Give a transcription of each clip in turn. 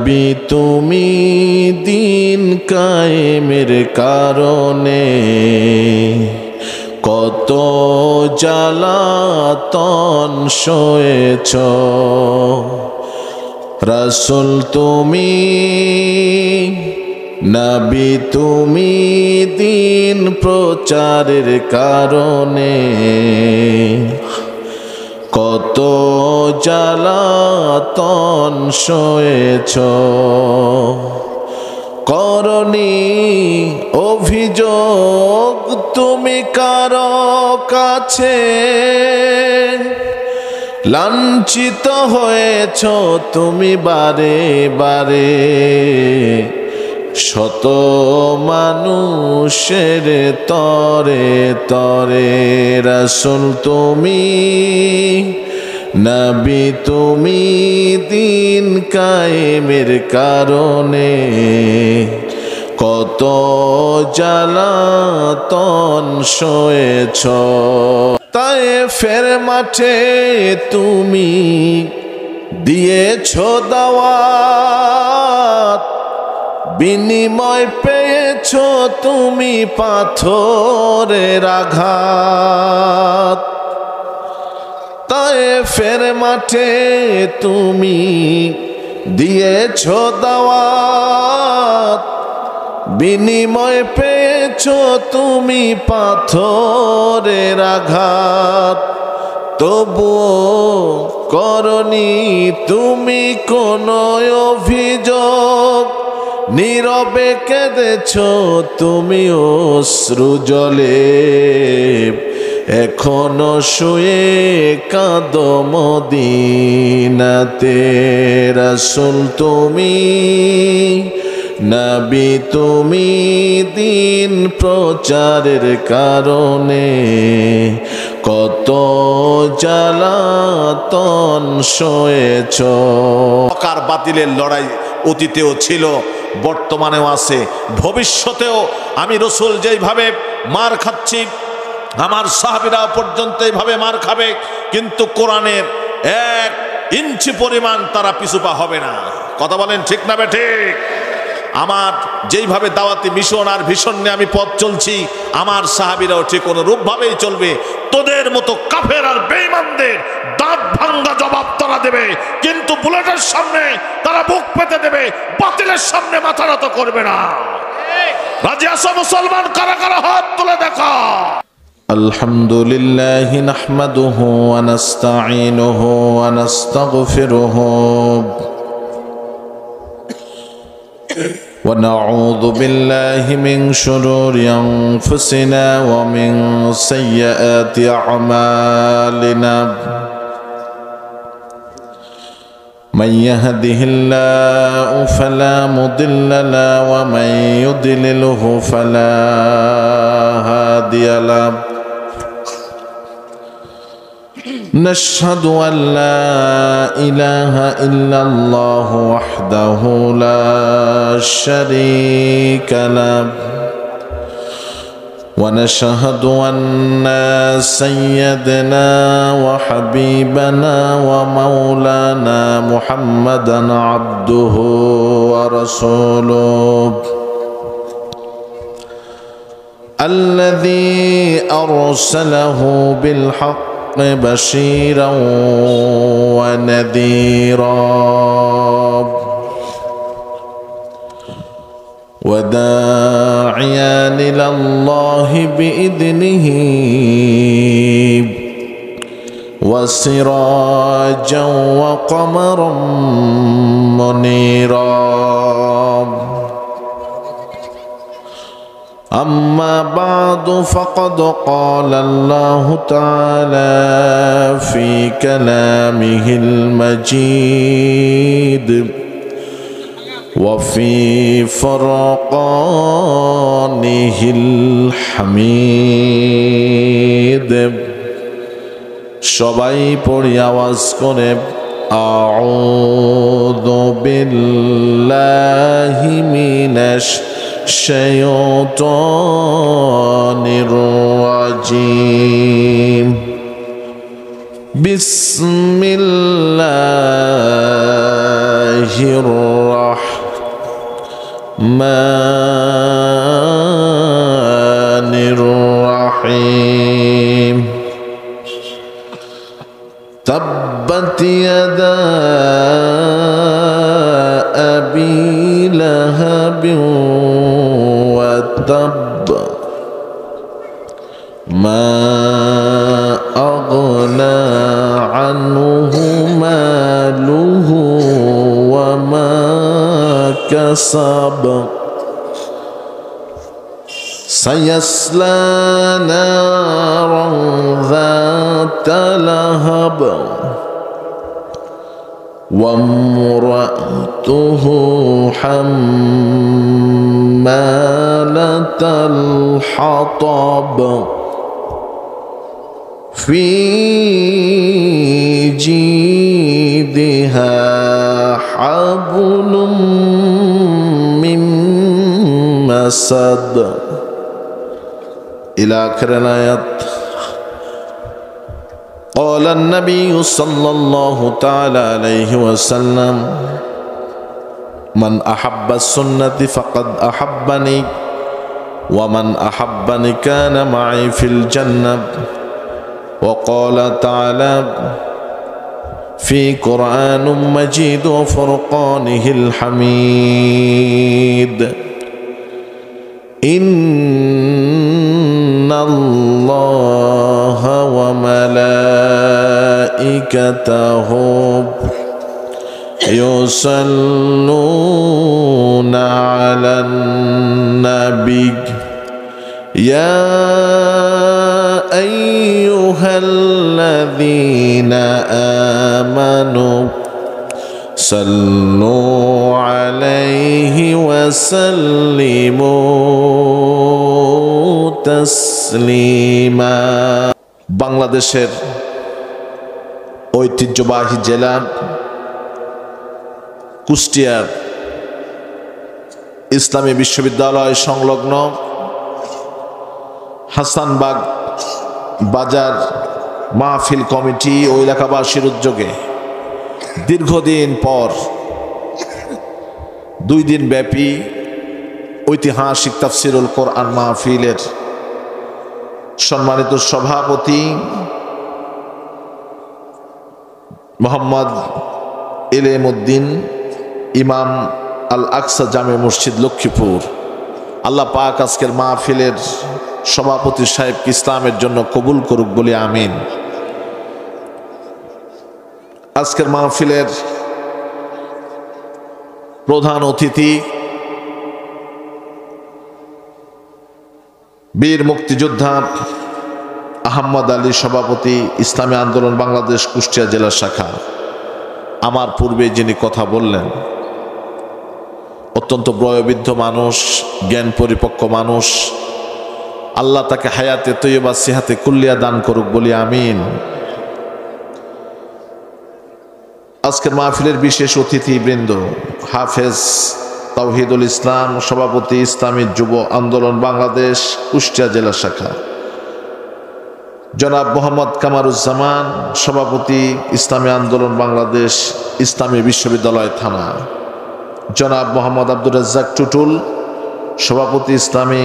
নবী তুমি দিন কায়েমের কারণে কত জ্বালাতন সয়েছ। রাসূল তুমি নবী তুমি দিন প্রচারের কারণে কত জ্বালাতন সয়েছ। করনি অভিযোগ তুমি কারো কাছে, লাঞ্ছিত হয়েছ তুমি বারে বারে। শত মানুষের তরে তরে রাসূল তুমি নবী তুমি দিন কায়েমের কারণে কত জ্বালাতন সয়েছ। তায়েফের মাঠে তুমি দিয়েছ দাওয়াত, বিনিময় পেয়েছ তুমি পাথরের আঘাত। তায়েফের মাঠে তুমি দিয়েছ দাওয়াত, বিনিময় পেয়েছ তুমি পাথরের আঘাত। তবুও করনি তুমি কোনো অভিযোগ, নীরবে কেঁদেছ তুমি অশ্রু জলে। এখনো শুয়ে কাঁদো মদিনাতে। রাসূল তুমি নবী তুমি দিন প্রচারের কারণে কত জ্বালাতন সয়েছ। কার বাতিলের লড়াই অতীতেও ছিল, বর্তমানেও আছে, ভবিষ্যতেও আমি রাসূল যেইভাবে মার খাচ্ছি আমার সাহাবীরা পর্যন্ত এইভাবে মার খাবে, কিন্তু কোরআনের 1 ইঞ্চি পরিমাণ তারা পিছুপা হবে না। কথা বলেন ঠিক না বেঠিক? আমার যেইভাবে দাওয়াতি মিশন আর ভিশন নিয়ে আমি পথ চলছি, আমার সাহাবীরাও ঠিক অনুরূপভাবেই চলবে। তোদের মতো কাফের আর বেঈমানদের দাঁত ভাঙ্গা জবাব তারা দেবে, কিন্তু বুলেটের সামনে তারা বুক পেতে দেবে, বাতিলের সামনে মাথা নত করবে না। রাজি আছো মুসলমান? কারা কারা হাত তুলে দেখা। আলহামদুলিল্লাহ নাহমাদুহু ওয়া নাস্তাঈনুহু ওয়া নাস্তাগফিরুহু ونعوذ بالله من شرور أنفسنا ومن سيئات أعمالنا. من يهده الله فلا مضل له ومن يضلله فلا هادي له. نشهد أن لا إله إلا الله وحده لا شريك له، ونشهد أن سيدنا وحبيبنا ومولانا محمدا عبده ورسوله الذي أرسله بالحق بشيرا ونذيرا وداعيا إلى الله بإذنه وسراجا وقمرا منيرا. أما بعد فقد قال الله تعالى في كلامه المجيد وفي فرقانه الحميد. সবাই পড়ি আওয়াজ করে আউযু বিল্লাহি মিনাশ শাইতানির রাজিম. بسم الله الرحمن الرحيم تبت يدا أبي لهب وتب ما أغنى عنه ماله وما كسب سيصلى نارا ذات لهب وامرأته حمالة الحطب في جيدها حبل من مسد إلى آخر الآيات. قال النبي صلى الله تعالى عليه وسلم من أحب السنة فقد أحبني ومن أحبني كان معي في الجنة. وقال تعالى في قرآن مجيد وفرقانه الحميد إن الله وملائكته يصلون على النبي يا أيها الذين آمنوا صلوا عليه وسلموا تسليما. বাংলাদেশের ঐতিহ্যবাহী জেলা কুষ্টিয়ার ইসলামী বিশ্ববিদ্যালয় সংলগ্ন হাসানবাগ বাজার মাহফিল কমিটি ও এলাকাবাসীর উদ্যোগে দীর্ঘদিন পর 2 দিন ব্যাপী ঐতিহাসিক তাফসিরুল কোরআন মাহফিলের সম্মানিত সভাপতি মোহাম্মদ এলেমউদ্দিন ইমাম আল আকসা জামে মসজিদ লক্ষ্মীপুর, আল্লাহ পাক আজকের মাহফিলের সভাপতি সাহেবকে ইসলামের জন্য কবুল করুক বলে আমিন। আজকের মাহফিলের প্রধান অতিথি বীর মুক্তিযোদ্ধা আহমদ আলী, সভাপতি ইসলামী আন্দোলন বাংলাদেশ কুষ্টিয়া জেলা শাখা। আমার পূর্বে যিনি কথা বললেন অত্যন্ত বয়োবৃদ্ধ মানুষ, জ্ঞান পরিপক্ক মানুষ, আল্লাহ তাকে হায়াতে তৈয়বা সিহাতে কুল্লিয়া দান করুক বলি আমিন। আজকের মাহফিলের বিশেষ অতিথি বৃন্দ হাফেজ তাওহিদুল ইসলাম, সভাপতি ইসলামী যুব আন্দোলন বাংলাদেশ কুষ্টিয়া জেলা শাখা, জনাব মোহাম্মদ কামারুজ্জামান, সভাপতি ইসলামী আন্দোলন বাংলাদেশ ইসলামী বিশ্ববিদ্যালয় থানা, জনাব মোহাম্মদ আব্দুর রাজ্জাক টুটুল, সভাপতি ইসলামী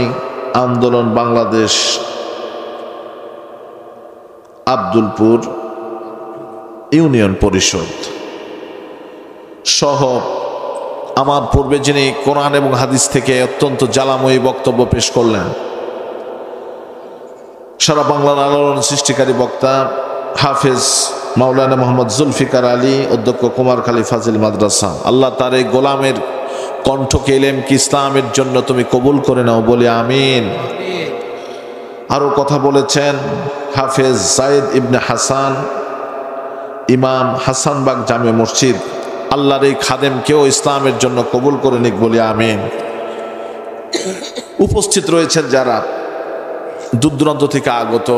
আন্দোলন বাংলাদেশ আব্দুলপুর ইউনিয়ন পরিষদ সহ আমার পূর্বে যিনি কোরআন এবং হাদিস থেকে অত্যন্ত জ্বালাময়ী বক্তব্য পেশ করলেন, সারা বাংলার আলোড়ন সৃষ্টিকারী বক্তা হাফেজ মাওলানা মোহাম্মদ জুলফিকার আলী, অধ্যক্ষ কুমারখালী ফাজিল মাদ্রাসা। আল্লাহ তার এই গোলামের কণ্ঠকে ইলমকে ইসলামের জন্য তুমি কবুল করে নাও বলে আমিন। আরও কথা বলেছেন হাফেজ জায়েদ ইবনে হাসান, ইমাম হাসানবাগ জামে মসজিদ। আল্লাহর এই খাদেমকেও ইসলামের জন্য কবুল করে নিক বলে আমিন। উপস্থিত রয়েছেন যারা দূর দূরান্ত থেকে আগত,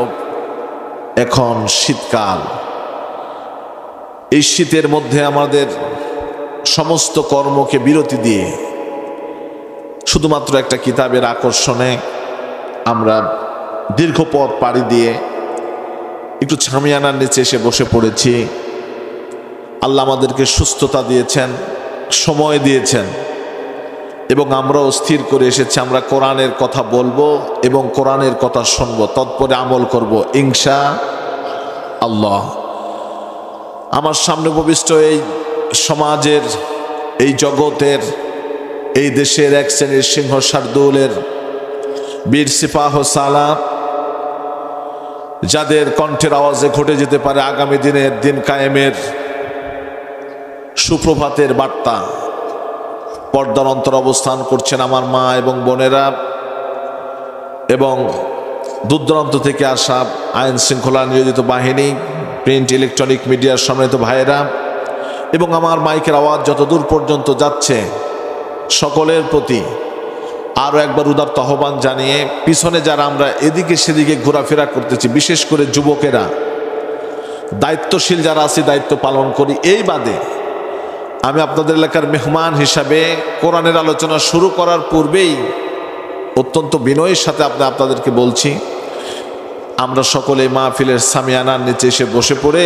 এখন শীতকাল, এই শীতের মধ্যে আমাদের সমস্ত কর্মকে বিরতি দিয়ে শুধুমাত্র একটা কিতাবের আকর্ষণে আমরা দীর্ঘ পথ পাড়ি দিয়ে একটু ছামিয়ানার নিচে এসে বসে পড়েছি। আল্লাহ আমাদেরকে সুস্থতা দিয়েছেন, সময় দিয়েছেন, এবং আমরাও স্থির করে এসেছি আমরা কোরআনের কথা বলবো এবং কোরআনের কথা শুনবো, তৎপরে আমল করব ইনশা আল্লাহ। আমার সামনে উপবিষ্ট এই সমাজের, এই জগতের, এই দেশের এক শ্রেণীর সিংহ শার্দুলের বীর সিপাহ সালাত, যাদের কণ্ঠের আওয়াজে ঘটে যেতে পারে আগামী দিনের দিন কায়েমের সুপ্রভাতের বার্তা। পর্দার অন্তর অবস্থান করছেন আমার মা এবং বোনেরা, এবং দূরদূরান্ত থেকে আসা আইন শৃঙ্খলা নিয়োজিত বাহিনী, প্রিন্ট ইলেকট্রনিক মিডিয়ার সম্মানিত ভাইয়েরা, এবং আমার মাইকের আওয়াজ যত দূর পর্যন্ত যাচ্ছে সকলের প্রতি আরও একবার উদাত্ত আহ্বান জানিয়ে, পিছনে যারা আমরা এদিকে সেদিকে ঘোরাফেরা করতেছি, বিশেষ করে যুবকেরা, দায়িত্বশীল যারা আছি, দায়িত্ব পালন করি, এই বাদে আমি আপনাদের এলাকার মেহমান হিসাবে কোরআনের আলোচনা শুরু করার পূর্বেই অত্যন্ত বিনয়ের সাথে আপনাদেরকে বলছি, আমরা সকলে মাহফিলের সামিয়ানার নিচে এসে বসে পড়ে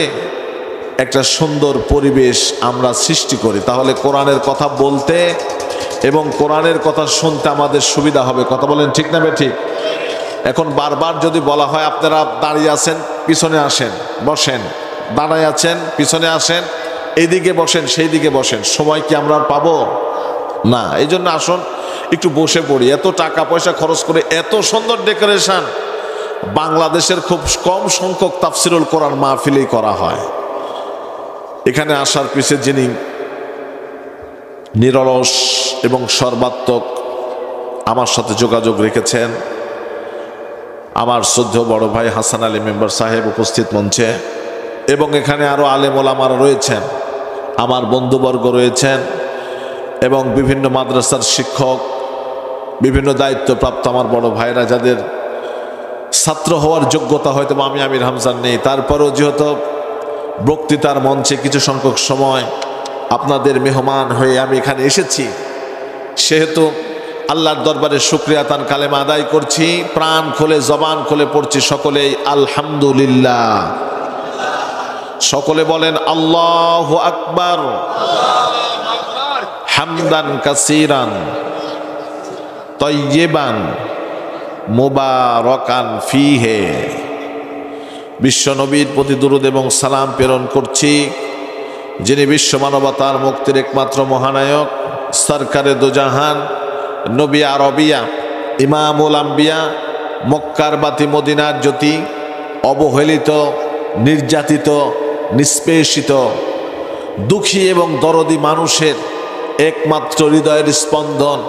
একটা সুন্দর পরিবেশ আমরা সৃষ্টি করি, তাহলে কোরআনের কথা বলতে এবং কোরআনের কথা শুনতে আমাদের সুবিধা হবে। কথা বলেন ঠিক না বেঠিক? এখন বারবার যদি বলা হয় আপনারা দাঁড়িয়ে আছেন পিছনে আসেন, বসেন, দাঁড়ায় আছেন পিছনে আসেন, এইদিকে বসেন সেই দিকে বসেন, সময় কি আমরা পাবো না? এই জন্য আসুন একটু বসে পড়ি। এত টাকা পয়সা খরচ করে এত সুন্দর ডেকোরেশন বাংলাদেশের খুব কম সংখ্যক তাফসিরুল কোরআন মাহফিলেই করা হয়। এখানে আসার পিছে যিনি নিরলস এবং সর্বাত্মক আমার সাথে যোগাযোগ রেখেছেন, আমার শ্রদ্ধেয় বড় ভাই হাসান আলী মেম্বার সাহেব উপস্থিত মঞ্চে, এবং এখানে আরও আলেম ওলামারা রয়েছেন, আমার বন্ধুবর্গ রয়েছেন, এবং বিভিন্ন মাদ্রাসার শিক্ষক, বিভিন্ন দায়িত্বপ্রাপ্ত আমার বড় ভাইরা, যাদের ছাত্র হওয়ার যোগ্যতা হয়তো আমি আমির হামজার নেই, তারপরেও যেহেতু বক্তৃতার মঞ্চে কিছু সংখ্যক সময় আপনাদের মেহমান হয়ে আমি এখানে এসেছি, সেহেতু আল্লাহর দরবারে শুকরিয়া তান কালেমা আদায় করছি, প্রাণ খুলে জবান খুলে পড়ছি সকলেই আলহামদুলিল্লাহ। সকলে বলেন আল্লাহু আকবার, হামদান কাসীরান তাইয়্যিবান মুবারাকান ফীহি। বিশ্ব নবীর প্রতি দুরূদ এবং সালাম প্রেরণ করছি, যিনি বিশ্ব মানবতার মুক্তির একমাত্র মহানায়ক, সরকারে দুজাহান, নবী আরবিয়া, ইমামুল আম্বিয়া, মক্কার বাতি মদিনার জ্যোতি, অবহেলিত, নির্যাতিত, নিষ্পেষিত, দুঃখী এবং দরদি মানুষের একমাত্র হৃদয়ের স্পন্দন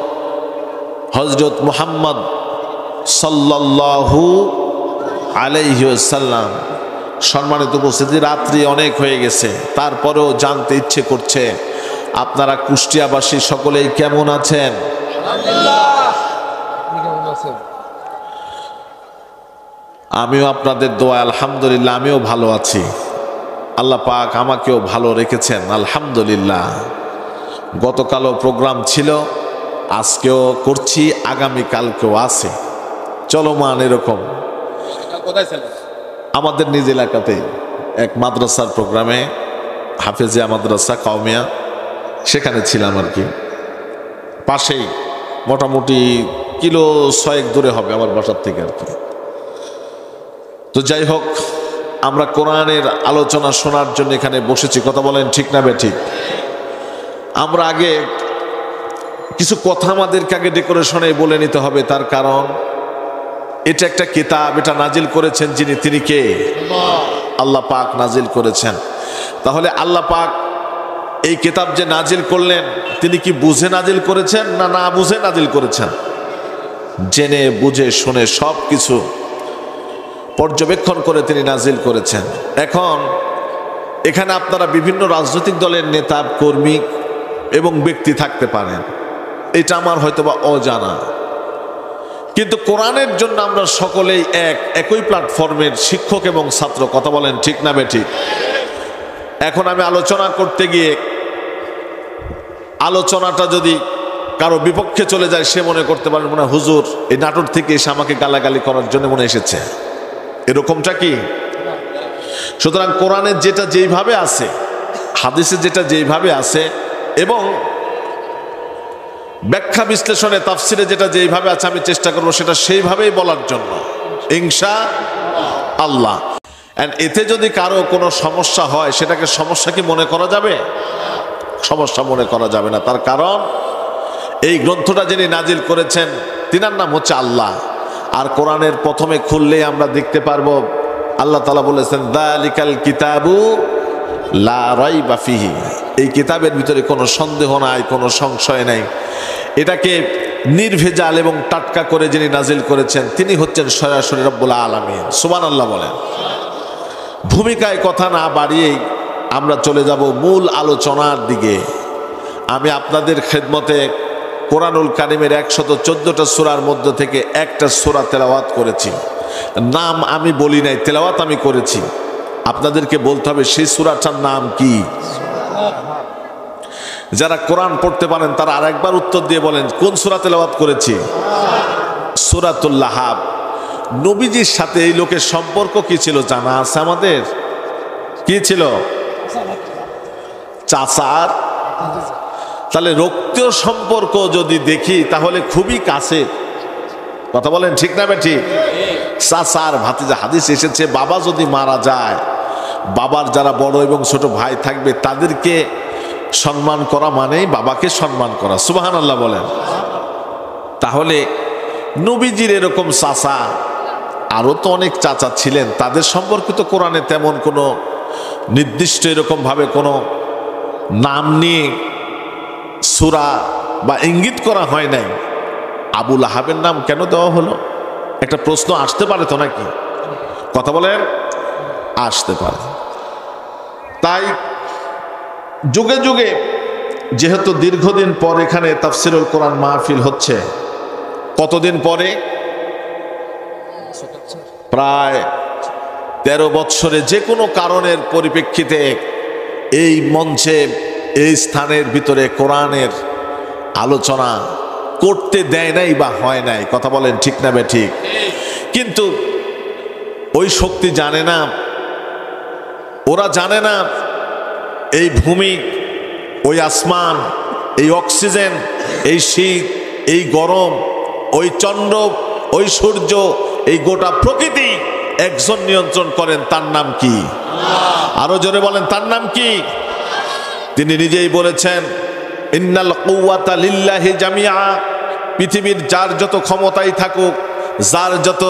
হযরত মুহাম্মদ সাল্লাল্লাহু আলাইহি ওয়াসাল্লাম। সম্মানিত উপস্থিতি, রাত্রি অনেক হয়ে গেছে, তারপরেও জানতে ইচ্ছে করছে আপনারা কুষ্টিয়াবাসী সকলেই কেমন আছেন? আমিও আপনাদের দোয়া আলহামদুলিল্লাহ আমিও ভালো আছি। আল্লাহ পাক আমাকেও ভালো রেখেছেন আলহামদুলিল্লাহ। গতকালও প্রোগ্রাম ছিল, আজকেও করছি, আগামীকালকেও আছে চলমান। এরকম আমাদের নিজ এলাকাতে এক মাদ্রাসার প্রোগ্রামে, হাফেজিয়া মাদ্রাসা কাউমিয়া, সেখানে ছিলাম আর কি, পাশেই মোটামুটি কিলো 6 দূরে হবে আমার বাসার থেকে আর কি। তো যাই হোক, আমরা কোরআনের আলোচনা শোনার জন্য এখানে বসেছি। কথা বলেন ঠিক না বেঠিক? আমরা আগে কিছু কথা আমাদেরকে আগে ডেকোরেশনে বলে নিতে হবে, তার কারণ এটা একটা কিতাব, এটা নাজিল করেছেন যিনি, তিনি কে? আল্লাহ পাক নাজিল করেছেন। তাহলে আল্লাহ পাক এই কিতাব যে নাজিল করলেন, তিনি কি বুঝে নাজিল করেছেন না না বুঝে নাজিল করেছেন? জেনে বুঝে শুনে সব কিছু পর্যবেক্ষণ করে তিনি নাজিল করেছেন। এখন এখানে আপনারা বিভিন্ন রাজনৈতিক দলের নেতা, কর্মী এবং ব্যক্তি থাকতে পারেন, এটা আমার হয়তোবা অজানা, কিন্তু কোরআনের জন্য আমরা সকলেই একই প্ল্যাটফর্মের শিক্ষক এবং ছাত্র। কথা বলেন ঠিক না বেঠিক? এখন আমি আলোচনা করতে গিয়ে আলোচনাটা যদি কারো বিপক্ষে চলে যায়, সে মনে করতে পারেন মনে হয় হুজুর এই নাটোর থেকে এসে আমাকে গালাগালি করার জন্য মনে এসেছে, এরকমটা কি? সুতরাং কোরআনের যেটা যেইভাবে আছে, হাদিসে যেটা যেইভাবে আছে, এবং ব্যাখ্যা বিশ্লেষণে তাফসিরে যেটা যেইভাবে আছে, আমি চেষ্টা করব সেটা সেইভাবেই বলার জন্য ইনশাআল্লাহ। এন্ড এতে যদি কারো কোনো সমস্যা হয়, সেটাকে সমস্যা কি মনে করা যাবে? সমস্যা মনে করা যাবে না। তার কারণ এই গ্রন্থটা যিনি নাজিল করেছেন তিনার নাম হচ্ছে আল্লাহ। আর কোরআনের প্রথমে খুললেই আমরা দেখতে পারবো আল্লাহ তাআলা বলেছেন যালিকাল কিতাবু লা রাইবা ফিহি, এই কিতাবের ভিতরে কোনো সন্দেহ নাই, কোনো সংশয় নাই। এটাকে নির্ভেজাল এবং টাটকা করে যিনি নাজিল করেছেন তিনি হচ্ছেন সরাসরি রব্বুল আলামিন। সুবহানাল্লাহ বলেন। ভূমিকায় কথা না বাড়িয়েই আমরা চলে যাব মূল আলোচনার দিকে। আমি আপনাদের খেদমতে কোরআনুল কারিমের 114টা সূরার মধ্য থেকে একটা সূরা তেলাওয়াত করেছি। নাম আমি বলি নাই, তেলাওয়াত আমি করেছি। আপনাদেরকে বলতে হবে সেই সূরাটার নাম কি। যারা কোরআন পড়তে পারেন তারা আরেকবার উত্তর দিয়ে বলেন কোন সূরা তেলাওয়াত করেছি? সূরাতুল লাহাব। নবীজির সাথে এই লোকের সম্পর্ক কি ছিল জানা আছে আমাদের? কি ছিল? চাচার। তাহলে রক্তীয় সম্পর্ক যদি দেখি তাহলে খুবই কাছে। কথা বলেন ঠিক না ঠিক? চাচার ভাতিজা। হাদিস এসেছে বাবা যদি মারা যায়, বাবার যারা বড় এবং ছোট ভাই থাকবে তাদেরকে সম্মান করা মানেই বাবাকে সম্মান করা। সুবহানাল্লাহ বলেন। তাহলে নবীজির এরকম চাচা, আরো তো অনেক চাচা ছিলেন, তাদের সম্পর্কে তো কোরআনে তেমন কোনো নির্দিষ্ট এরকম ভাবে কোনো নাম নিয়ে সূরা বা ইঙ্গিত করা হয় নাই। আবু লাহাবের নাম কেন দেওয়া হলো? একটা প্রশ্ন আসতে পারে তো নাকি? কথা বলেন, আসতে পারে। তাই যুগে যুগে যেহেতু দীর্ঘদিন পর এখানে তাফসিরুল কোরআন মাহফিল হচ্ছে, কতদিন পরে? প্রায় 13 বৎসরে যে কোনো কারণের পরিপ্রেক্ষিতে এই মঞ্চে, এই স্থানের ভিতরে কোরআনের আলোচনা করতে দেয় নাই বা হয় নাই। কথা বলেন ঠিক না বে ঠিক? কিন্তু ওই শক্তি জানে না, ওরা জানে না এই ভূমি, ওই আসমান, এই অক্সিজেন, এই শীত, এই গরম, ওই চন্দ্র, ওই সূর্য, এই গোটা প্রকৃতি একজন নিয়ন্ত্রণ করেন। তার নাম কি? আরো জোরে বলেন, তার নাম কি? তিনি নিজেই বলেছেন ইন্নাল কুওয়াতা লিল্লাহি জামিআ। পৃথিবীর যার যত ক্ষমতাই থাকুক, যার যত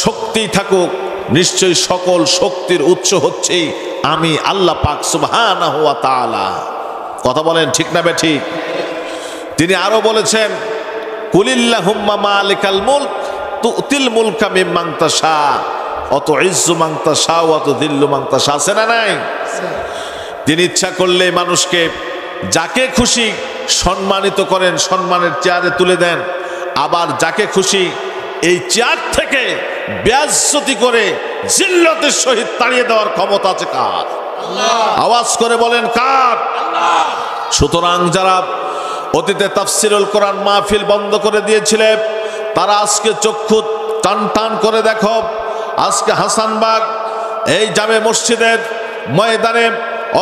শক্তি থাকুক, নিশ্চয়ই সকল শক্তির উৎস হচ্ছে আমি আল্লাহ পাক সুবহানাহু ওয়া তাআলা। কথা বলেন ঠিক না বে ঠিক? তিনি আরো বলেছেন কুলিল্লাহুম্মা মালিকাল মুলক তুতিল মুলকা মিম্মান তাশা ওয়া তুইজ্জু মান তাশা ওয়া তুযিল্লু মান তাশা। আছে না নাই? তিনি ইচ্ছা করলে মানুষকে যাকে খুশি সম্মানিত করেন, সম্মানের চেয়ারে তুলে দেন, আবার যাকে খুশি এই চেয়ার থেকে বেয়াজ্জতি করে জিল্লতের সহিত তাড়িয়ে দেওয়ার ক্ষমতা আছে কার? আওয়াজ করে বলেন কার? সুতরাং যারা অতীতে তাফসিরুল কোরআন মাহফিল বন্ধ করে দিয়েছিলেন তারা আজকে চক্ষু টান টান করে দেখো, আজকে হাসানবাগ এই জামে মসজিদের ময়দানে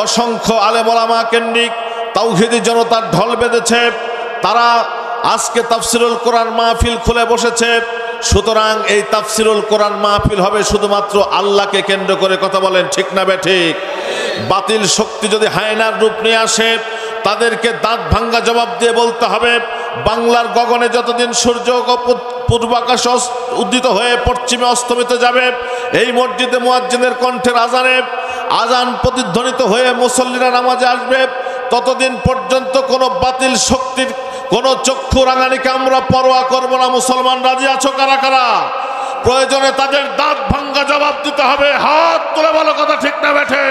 অসংখ্য আলেম ওলামা কেন্দ্রিক তাওহীদি জনতার ঢল বেঁধেছে। তারা আজকে তাফসিরুল কোরআন মাহফিল খুলে বসেছে। সুতরাং এই তাফসিরুল কোরআন মাহফিল হবে শুধুমাত্র আল্লাহকে কেন্দ্র করে। কথা বলেন ঠিক না বে ঠিক? বাতিল শক্তি যদি হায়নার রূপ নিয়ে আসে তাদেরকে দাঁত ভাঙ্গা জবাব দিয়ে বলতে হবে, বাংলার গগনে যতদিন সূর্য পূর্বাকাশ উদিত হয়ে পশ্চিমে অস্তমিত যাবে, এই মসজিদে মুয়াজ্জিনের কণ্ঠের আজান প্রতিধ্বনিত হয়ে মুসল্লিরা নামাজে আসবে, ততদিন পর্যন্ত কোনো বাতিল শক্তির কোনো চক্ষু রাঙানিকে আমরা পরোয়া করব না। মুসলমান রাজি আছো কারা কারা? প্রয়োজনে তাদের দাঁত ভাঙ্গা জবাব দিতে হবে। হাত তুলে বলো কথা ঠিক না বেঠে?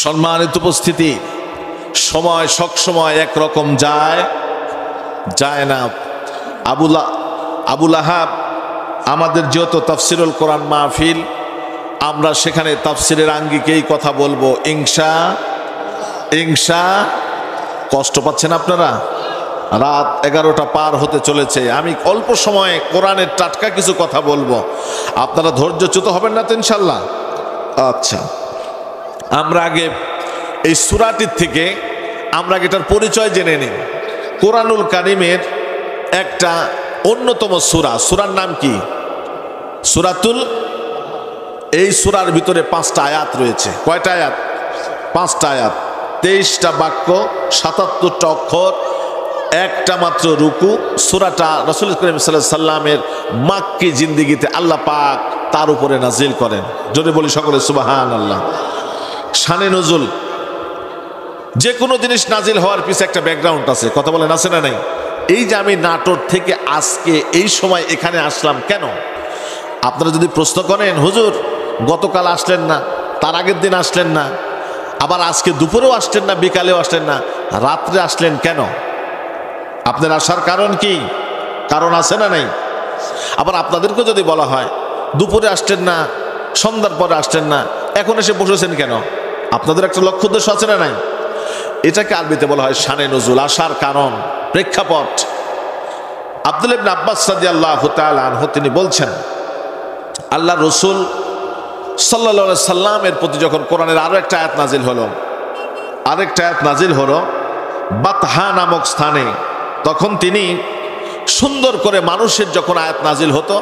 সম্মানিত উপস্থিতি, সময় সবসময় একরকম যায় না। আবু লাহাব আমাদের যেহেতু তাফসিরুল কোরআন মাহফিল, আমরা সেখানে তাফসিরের আঙ্গিকেই কথা বলবো ইনশা। কষ্ট পাচ্ছেন আপনারা? রাত 11টা পার হতে চলেছে, আমি অল্প সময়ে কোরআনের টাটকা কিছু কথা বলবো, আপনারা ধৈর্যচ্যুত হবেন না তো ইনশাল্লাহ? আচ্ছা, আমরা আগে এই সূরাটির থেকে আমরা এটার পরিচয় জেনে নিই। কোরআনুল কারীমের একটা অন্যতম সূরার নাম কি? সূরাতুল। এই সূরার ভিতরে 5টা আয়াত রয়েছে। কয়টা আয়াত? 5টা আয়াত, 23টা বাক্য, 77টা অক্ষর, একটা মাত্র রুকু। সূরাটা রাসূল করিম সাল্লাল্লাহু আলাইহি সাল্লামের মাক্কি জিন্দেগিতে আল্লাহ পাক তার উপরে নাজিল করেন। জোরে বলি সকলে সুবহানাল্লাহ। শানে নজুল, যে কোনো জিনিস নাজিল হওয়ার পিছনে একটা ব্যাকগ্রাউন্ড আছে, কথা বলেন আছে না নাই? এই যে আমি নাটোর থেকে আজকে এই সময় এখানে আসলাম কেন, আপনারা যদি প্রশ্ন করেন হুজুর গতকাল আসলেন না, তার আগের দিন আসলেন না, আবার আজকে দুপুরেও আসলেন না, বিকালেও আসলেন না, রাত্রে আসলেন কেন? আপনার আসার কারণ কি? কারণ আছে না নাই? আবার আপনাদেরকেও যদি বলা হয় দুপুরে আসলেন না, সন্ধ্যার পরে আসলেন না, এখন এসে বসেছেন কেন, আপনাদের একটা লক্ষ্য উদ্দেশ্য আছে না নাই? এটাকে আরবিতে বলা হয় শানে নজুল, আসার কারণ, প্রেক্ষাপট। আব্দুল্লাহ ইবনে আব্বাস রাদিয়াল্লাহু তাআলা আনহু তিনি বলছেন, আল্লাহ রসুল সাল্লাল্লাহু আলাইহি সাল্লামের প্রতি যখন কোরআনের আরো একটা আয়াত নাজিল হলো বাতহা নামক স্থানে, তখন তিনি সুন্দর করে মানুষের যখন আয়াত নাজিল হতো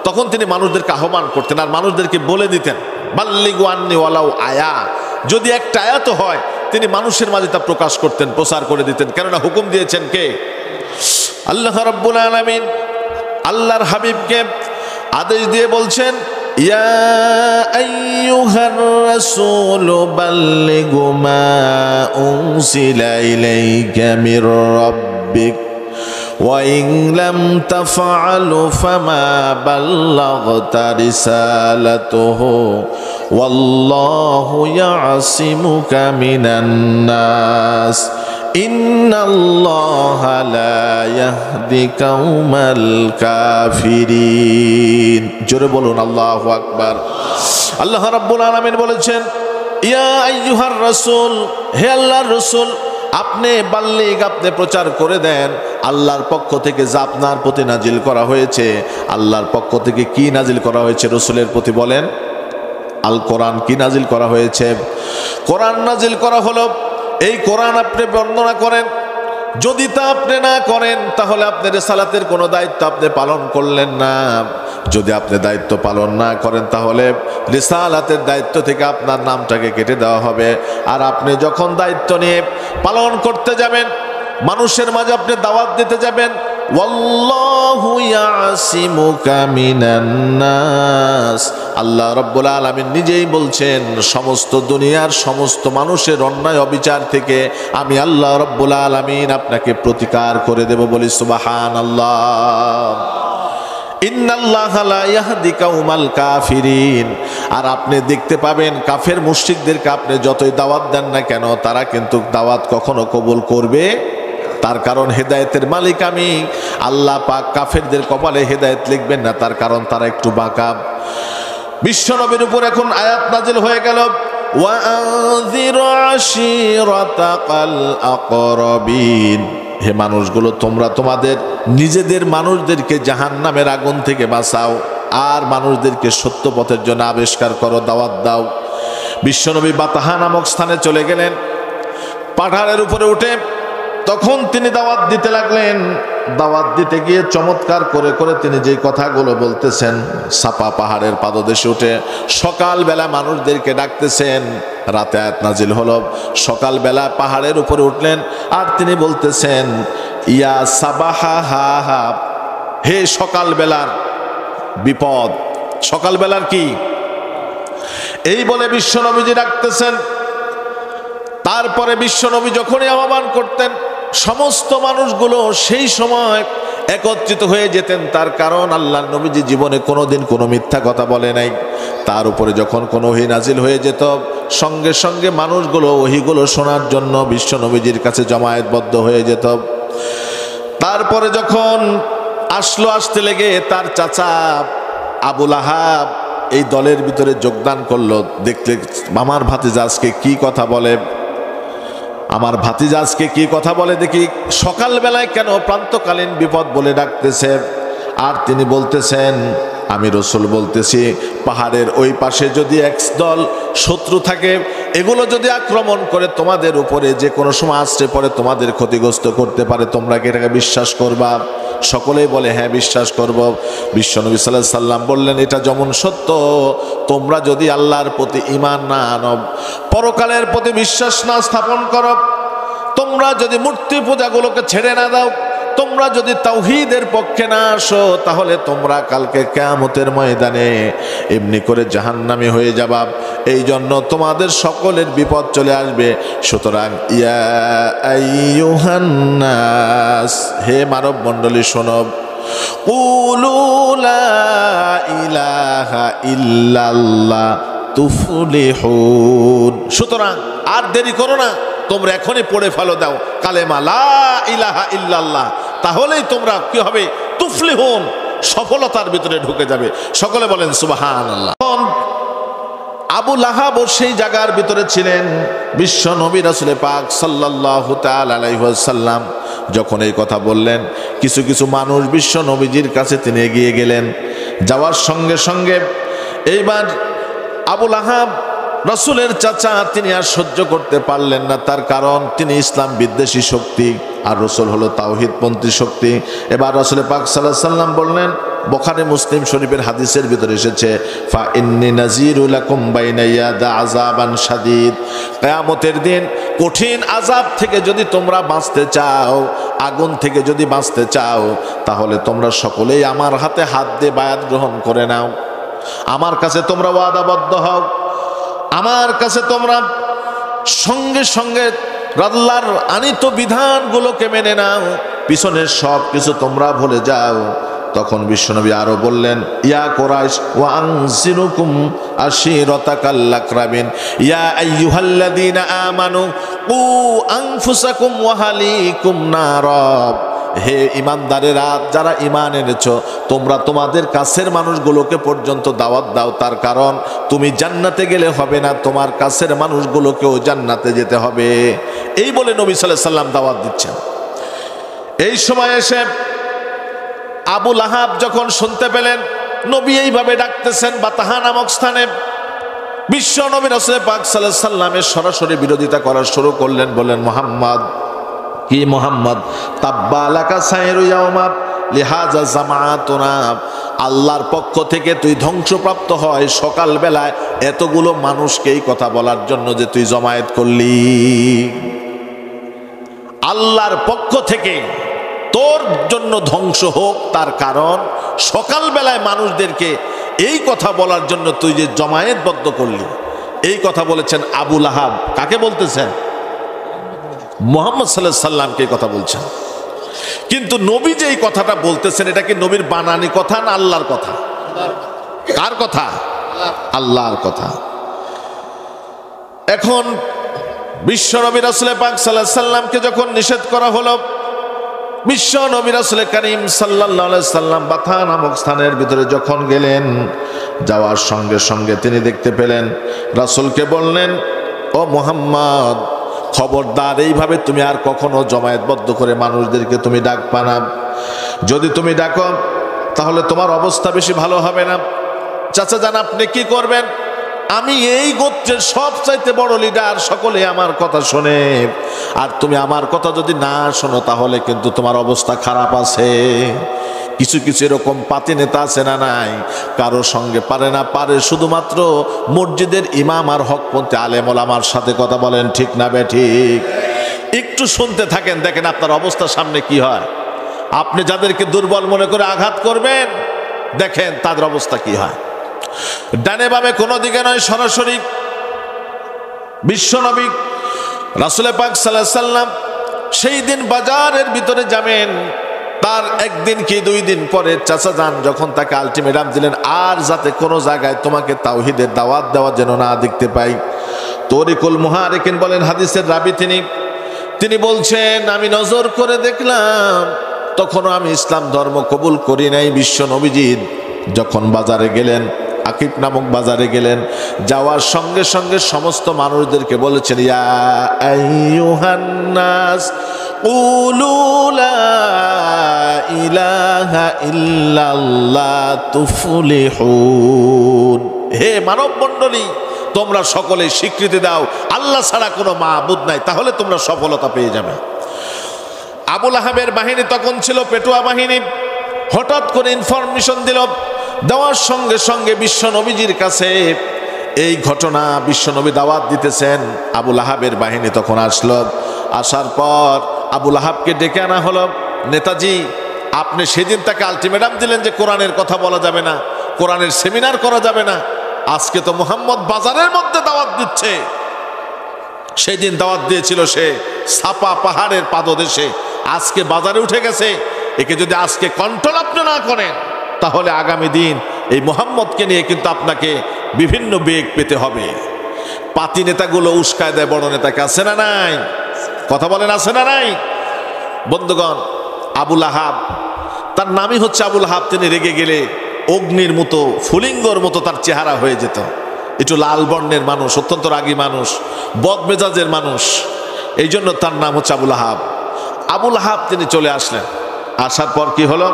তখন তিনি মানুষদেরকে আহ্বান করতেন আর মানুষদেরকে বলে দিতেন বাল্লিগু আন্নি ওয়ালাউ আয়া, যদি একটা আয়াত হয় তিনি মানুষের মাঝে তা প্রকাশ করতেন, প্রচার করে দিতেন। কেননা হুকুম দিয়েছেন কে? আল্লাহ রাব্বুল আলামিন আল্লাহর হাবিবকে আদেশ দিয়ে বলছেন, ইয়া আইয়ুহার রাসূলু বাল্লিগু মা উনজিলা ইলাইকা মির রাব্বিক ওয়া ইন লাম তাফআলু ফামা বাল্লাগতা রিসালাতুহু ওয়াল্লাহু ইয়াসিমুকা মিনান নাস ইন্নাল্লাহা লা ইয়াহদি কাওমাল কাফিরিন। জোরে বলুন আল্লাহু আকবার। আল্লাহ রাব্বুল আলামিন বলেছেন, ইয়া আইয়ুহার রাসূল, হে আল্লাহর রাসূল, আপনি বাল্লিগ, আপনি প্রচার করে দেন আল্লাহর পক্ষ থেকে যা আপনার প্রতি নাজিল করা হয়েছে। আল্লাহর পক্ষ থেকে কি নাজিল করা হয়েছে রাসূলের প্রতি বলেন? আল কোরআন। কি নাজিল করা হয়েছে? কোরআন নাজিল করা হলো। এই কোরআন আপনি বর্ণনা করেন, যদি তা আপনি না করেন তাহলে আপনার রিসালাতের কোনো দায়িত্ব আপনি পালন করলেন না। যদি আপনি দায়িত্ব পালন না করেন তাহলে রিসালাতের দায়িত্ব থেকে আপনার নামটাকে কেটে দেওয়া হবে। আর আপনি যখন দায়িত্ব নিয়ে পালন করতে যাবেন, মানুষের মাঝে আপনি দাওয়াত দিতে যাবেন, ওয়াল্লাহু ইয়াসিমুকা মিনান নাস, আল্লাহ রাব্বুল আলামিন নিজেই বলছেন সমস্ত দুনিয়ার সমস্ত মানুষের অন্যায় অবিচার থেকে আমি আল্লাহ রাব্বুল আলামিন আপনাকে প্রতিকার করে দেব। বলি সুবহানাল্লাহ। ইন্নাল্লাহা লা ইয়াহদি কাওমাল কাফিরিন। আর আপনি দেখতে পাবেন কাফের মুশরিকদেরকে আপনি যতই দাওয়াত দেন না কেন তারা কিন্তু দাওয়াত কখনো কবুল করবে। তার কারণ হেদায়েতের মালিক আমি আল্লাহ পাক। কাফেরদের কপালে হেদায়েত লিখবেন না, তার কারণ তারা একটু বাঁকা। বিশ্বনবীর উপর এখন আয়াত নাজিল হয়ে গেল, ওয়া আনযির আশিরাতাকাল আকরাবিন, হে মানুষগুলো তোমরা তোমাদের নিজেদের মানুষদেরকে জাহান্নামের আগুন থেকে বাঁচাও আর মানুষদেরকে সত্য পথের জন্য আবিষ্কার করো, দাওয়াত দাও। বিশ্বনবী বাতাহা নামক স্থানে চলে গেলেন, পাহাড়ের উপরে উঠে তখন তিনি দাওয়াত দিতে লাগলেন। দাওয়াত দিতে গিয়ে চমৎকার করে করে তিনি যে কথাগুলো বলতেছেন, সাপা পাহাড়ের পাদদেশে উঠে সকালবেলা মানুষদেরকে ডাকতেছেন। রাতে আয়াত নাজিল হলো, সকালবেলা পাহাড়ের উপরে উঠলেন আর তিনি বলতেছেন, ইয়া সাবাহা হা হা, হে সকালবেলার বিপদ, সকালবেলার কি, এই বলে বিশ্বনবীজি ডাকতেছেন। তারপরে বিশ্বনবী যখনই আহ্বান করতেন সমস্ত মানুষগুলো সেই সময় একত্রিত হয়ে যেতেন। তার কারণ আল্লাহর নবীজি জীবনে কোনোদিন কোনো মিথ্যা কথা বলে নাই। তার উপরে যখন কোনো ওহী নাজিল হয়ে যেত সঙ্গে সঙ্গে মানুষগুলো ওহীগুলো শোনার জন্য বিশ্বনবীজির কাছে জমায়েতবদ্ধ হয়ে যেত। তারপরে যখন আসতে লেগে তার চাচা আবুল আহাব এই দলের ভিতরে যোগদান করলো। দেখলে আমার ভাতিজা আজকে কি কথা বলে, আমার ভাতিজা আজকে কি কথা বলে দেখি। সকালবেলায় কেন প্রান্তকালীন বিপদ বলে ডাকতেছে, আর তিনি বলতেছেন আমি রসুল বলতেছি পাহাড়ের ওই পাশে যদি এক দল শত্রু থাকে, এগুলো যদি আক্রমণ করে তোমাদের উপরে যে কোনো সময় আশ্রে পড়ে তোমাদের ক্ষতিগ্রস্ত করতে পারে, তোমরা কি এটাকে বিশ্বাস করবা? সকলেই বলে হ্যাঁ বিশ্বাস করব। বিশ্বনবী সাল্লাল্লাহু আলাইহি সাল্লাম বললেন এটা যেমন সত্য, তোমরা যদি আল্লাহর প্রতি ঈমান না আনো, পরকালের প্রতি বিশ্বাস না স্থাপন করো, তোমরা যদি মূর্তি পূজাগুলোকে ছেড়ে না দাও, তোমরা যদি তাওহীদের পক্ষে না আসো, তাহলে তোমরা কালকে কিয়ামতের ময়দানে এমনি করে জাহান্নামী হয়ে যাবা। এই জন্য তোমাদের সকলের বিপদ চলে আসবে। সুতরাং ইয়া আইয়ুহান নাস, হে মানব মণ্ডলী শোনো, কুলু লা ইলাহা ইল্লাল্লাহ তুফলিহুন। সুতরাং আর দেরি করো না, তোমরা এখনই পড়ে ফেলো দাও কালেমা লা ইলাহা ইল্লাল্লাহ, তাহলেই তোমরা কি হবে? তুফলিহুন, সফলতার ভিতরে ঢুকে যাবে। সকলে বলেন সুবহানাল্লাহ। আবু লাহাব সেই জায়গার ভিতরে ছিলেন। বিশ্ব নবী রাসূল পাক সাল্লাল্লাহু তাআলা আলাইহি ওয়াসাল্লাম যখন এই কথা বললেন, কিছু কিছু মানুষ বিশ্ব নবীজির কাছে তিনি এগিয়ে গেলেন। যাওয়ার সঙ্গে সঙ্গে এইবার আবু লাহাব রাসূলের চাচা, তিনি আর সহ্য করতে পারলেন না। তার কারণ তিনি ইসলাম বিদ্বেষী শক্তি, আর রাসূল হলো তাওহীদপন্থী শক্তি। এবার রাসূল পাক সাল্লাল্লাহু আলাইহি ওয়াসাল্লাম বললেন, বুখারী মুসলিম শরীফের হাদিসের ভিতরে এসেছে, ফা ইন্নী নাযীরু লাকুম বাইনা ইয়াদা আযাবান শাদীদ, কিয়ামতের দিন কঠিন আযাব থেকে যদি তোমরা বাঁচতে চাও, আগুন থেকে যদি বাঁচতে চাও, তাহলে তোমরা সকলেই আমার হাতে হাত দিয়ে বায়াত গ্রহণ করে নাও। আমার কাছে তোমরা ওয়াদাবদ্ধ হও, আমার কাছে তোমরা সঙ্গে সঙ্গে আল্লাহর আনিত বিধানগুলোকে মেনে নাও, পিছনের সব কিছু তোমরা ভুলে যাও। তখন বিশ্বনবী আরো বললেন, ইয়া কুরাইশ ওয়া আনজিরুকুম আশীরাতাকাল আকরাবিন ইয়া আইয়ুহাল্লাযীনা আমানু কু আনফুসাকুম ওয়া আহলিকুম নারা, হে ইমানদারেরা, যারা ঈমান এনেছো, তোমরা তোমাদের কাছের মানুষগুলোকে পর্যন্ত দাওয়াত দাও। তার কারণ তুমি জান্নাতে গেলে হবে না, তোমার কাছের মানুষগুলোকেও জান্নাতে যেতে হবে। এই বলে নবী সাল্লাল্লাহু আলাইহি সাল্লাম দাওয়াত দিচ্ছেন। এই সময় এসে আবু লাহাব যখন শুনতে পেলেন নবী এইভাবে ডাকতেছেন বাতাহা নামক স্থানে, বিশ্ব নবী রাসূল পাক সাল্লাল্লাহু আলাইহি সাল্লামের সরাসরি বিরোধিতা করা শুরু করলেন। বলেন, মুহাম্মদ, কি মুহাম্মদ, তাব্বা লাকা সাইরু ইয়াউমা লিহাজা জামাআতুনা, আল্লাহর পক্ষ থেকে তুই ধ্বংসপ্রাপ্ত হয় সকাল বেলায় এতগুলো মানুষকে এই কথা বলার জন্য যে তুই জমায়েত করলি। আল্লাহর পক্ষ থেকে তোর জন্য ধ্বংস হোক, তার কারণ সকাল বেলায় মানুষদেরকে এই কথা বলার জন্য তুই যে জমায়েতবদ্ধ করলি। এই কথা বলেছেন আবু লাহাব। কাকে বলতেছেন? মুহাম্মদ সাল্লাল্লাহু আলাইহি সাল্লামকে কথা বলছেন। কিন্তু নবী যে এই কথাটা বলতেছেন, এটা কি নবীর বানানি কথা না আল্লাহর কথা? কার কথা? আল্লাহর কথা। এখন বিশ্ব নবী রাসূল পাক সাল্লাল্লাহু আলাইহি সাল্লামকে যখন নিষেধ করা হলো, বিশ্ব নবী রাসূল করিম সাল্লাল্লাহু আলাইহি সাল্লাম বাথা নামক স্থানের ভিতরে যখন গেলেন, যাওয়ার সঙ্গে সঙ্গে তিনি দেখতে পেলেন, রাসূলকে বললেন, ও মুহাম্মদ, খবরদার এইভাবে তুমি আর কখনো জমায়েতবদ্ধ করে মানুষদেরকে তুমি ডাকবা না। যদি তুমি ডাকো তাহলে তোমার অবস্থা বেশি ভালো হবে না। চাচা জান, আপনি কি করবেন? আমি এই গোত্রের সবচাইতে বড় লিডার, সকলে আমার কথা শোনে, আর তুমি আমার কথা যদি না শোনো তাহলে কিন্তু তোমার অবস্থা খারাপ আছে। কিছু কিছু এরকম পাতি নেতা আছে না নাই, কারো সঙ্গে পারে না, পারে শুধুমাত্র মসজিদের ইমাম আর হকপন্থী আলেম ওলামার সাথে কথা বলেন, ঠিক না বেঠিক? একটু শুনতে থাকেন, দেখেন আপনার অবস্থা সামনে কি হয়। আপনি যাদেরকে দুর্বল মনে করে আঘাত করবেন, দেখেন তাদের অবস্থা কি হয়। ডানে বামে কোনো দিকে নয়, সরাসরি বিশ্বনবী রাসূল পাক সাল্লাল্লাহু আলাইহি সাল্লাম সেই দিন বাজারের ভিতরে যাবেন। তার একদিন কি 2 দিন পরে চাচা যান যখন তাকে আলটিমেটাম দিলেন, আর যাতে কোনো জায়গায় তোমাকে তাওহীদের দাওয়াত দেওয়া যেন না দেখতে পাই। তরিকুল মুহারিকিন বলেন, হাদিসের রাবি তিনি বলছেন, আমি নজর করে দেখলাম তখনও আমি ইসলাম ধর্ম কবুল করি নাই। বিশ্ব নবীজি যখন বাজারে গেলেন, আকিব নামক বাজারে গেলেন, যাওয়ার সঙ্গে সঙ্গে সমস্ত মানুষদেরকে বলেছেন, ইয়া আইয়ুহান নাস কুলু লা ইলাহা ইল্লাল্লাহ তুফলিহুন। হে মানব মণ্ডলী, তোমরা সকলে স্বীকৃতি দাও আল্লাহ ছাড়া কোনো মাবুদ নাই, তাহলে তোমরা সফলতা পেয়ে যাবে। আবুল আহাবের বাহিনী তখন ছিল পেটুয়া বাহিনী। হঠাৎ করে ইনফরমেশন দিল, দেওয়ার সঙ্গে সঙ্গে বিশ্ব নবীজির কাছে এই ঘটনা, বিশ্ব নবী দাওয়াত দিতেছেন। আবুল আহাবের বাহিনী তখন আসলো। আসার পর আবুল আহাবকে ডেকে আনা হলো। নেতাজি, আপনি সেদিন তাকে আলটিমেটাম দিলেন যে কোরআনের কথা বলা যাবে না, কোরআনের সেমিনার করা যাবে না। আজকে তো মুহাম্মদ বাজারের মধ্যে দাওয়াত দিচ্ছে। সেদিন দাওয়াত দিয়েছিল সে সাপা পাহাড়ের পাদদেশে, আজকে বাজারে উঠে গেছে। একে যদি আজকে কন্ট্রোল আপনি না করেন, তাহলে আগামী দিন এই মুহাম্মদকে নিয়ে কিন্তু আপনাকে বিভিন্ন বেগ পেতে হবে। পাতি নেতাগুলো উস্কায় দেয় বড় নেতাকে, আছে না নাই? কথা বলেন, আছে না নাই? বন্ধুগণ, আবুল আহাব, তার নামই হচ্ছে আবুল আহাব। তিনি রেগে গেলে অগ্নির মতো, ফুলিঙ্গর মতো তার চেহারা হয়ে যেত। একটু লাল বর্ণের মানুষ, অত্যন্ত রাগী মানুষ, বদমেজাজের মানুষ, এই জন্য তার নাম হচ্ছে আবুল আহাব। আবুল আহাব তিনি চলে আসলেন। আসার পর কি হলো?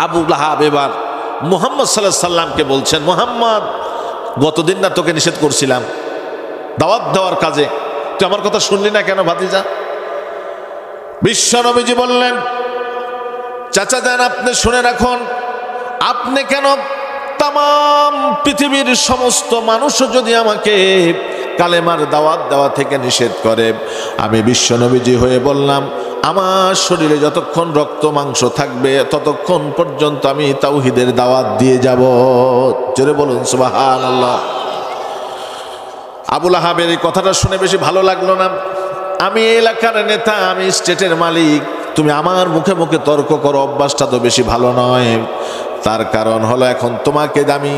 আবুল আহাব এবার মুহাম্মদ সাল্লাল্লাহু আলাইহি সাল্লামকে বলছেন, মুহাম্মদ, গতদিন না তোকে নিষেধ করছিলাম দাওয়াত দেওয়ার কাজে, তুই আমার কথা শুনলি না কেন ভাতিজা? বিশ্ব নবীজি বললেন, চাচা যান, আপনি শুনে রাখুন, আপনি কেন, তাম পৃথিবীর সমস্ত মানুষও যদি আমাকে কালেমার দাওয়াত দেওয়া থেকে নিষেধ করে, আমি বিশ্ব নবীজি হয়ে বললাম, আমার শরীরে যতক্ষণ রক্ত মাংস থাকবে ততক্ষণ পর্যন্ত আমি তাওহীদের দাওয়াত দিয়ে যাব। জোরে বলুন সুবহানাল্লাহ। আবুল আহাবের এই কথাটা শুনে বেশি ভালো লাগলো না। আমি এলাকার নেতা, আমি স্টেটের মালিক, তুমি আমার মুখে মুখে তর্ক করো, অভ্যাসটা তো বেশি ভালো নয়। তার কারণ হলো, এখন তোমাকে আমি,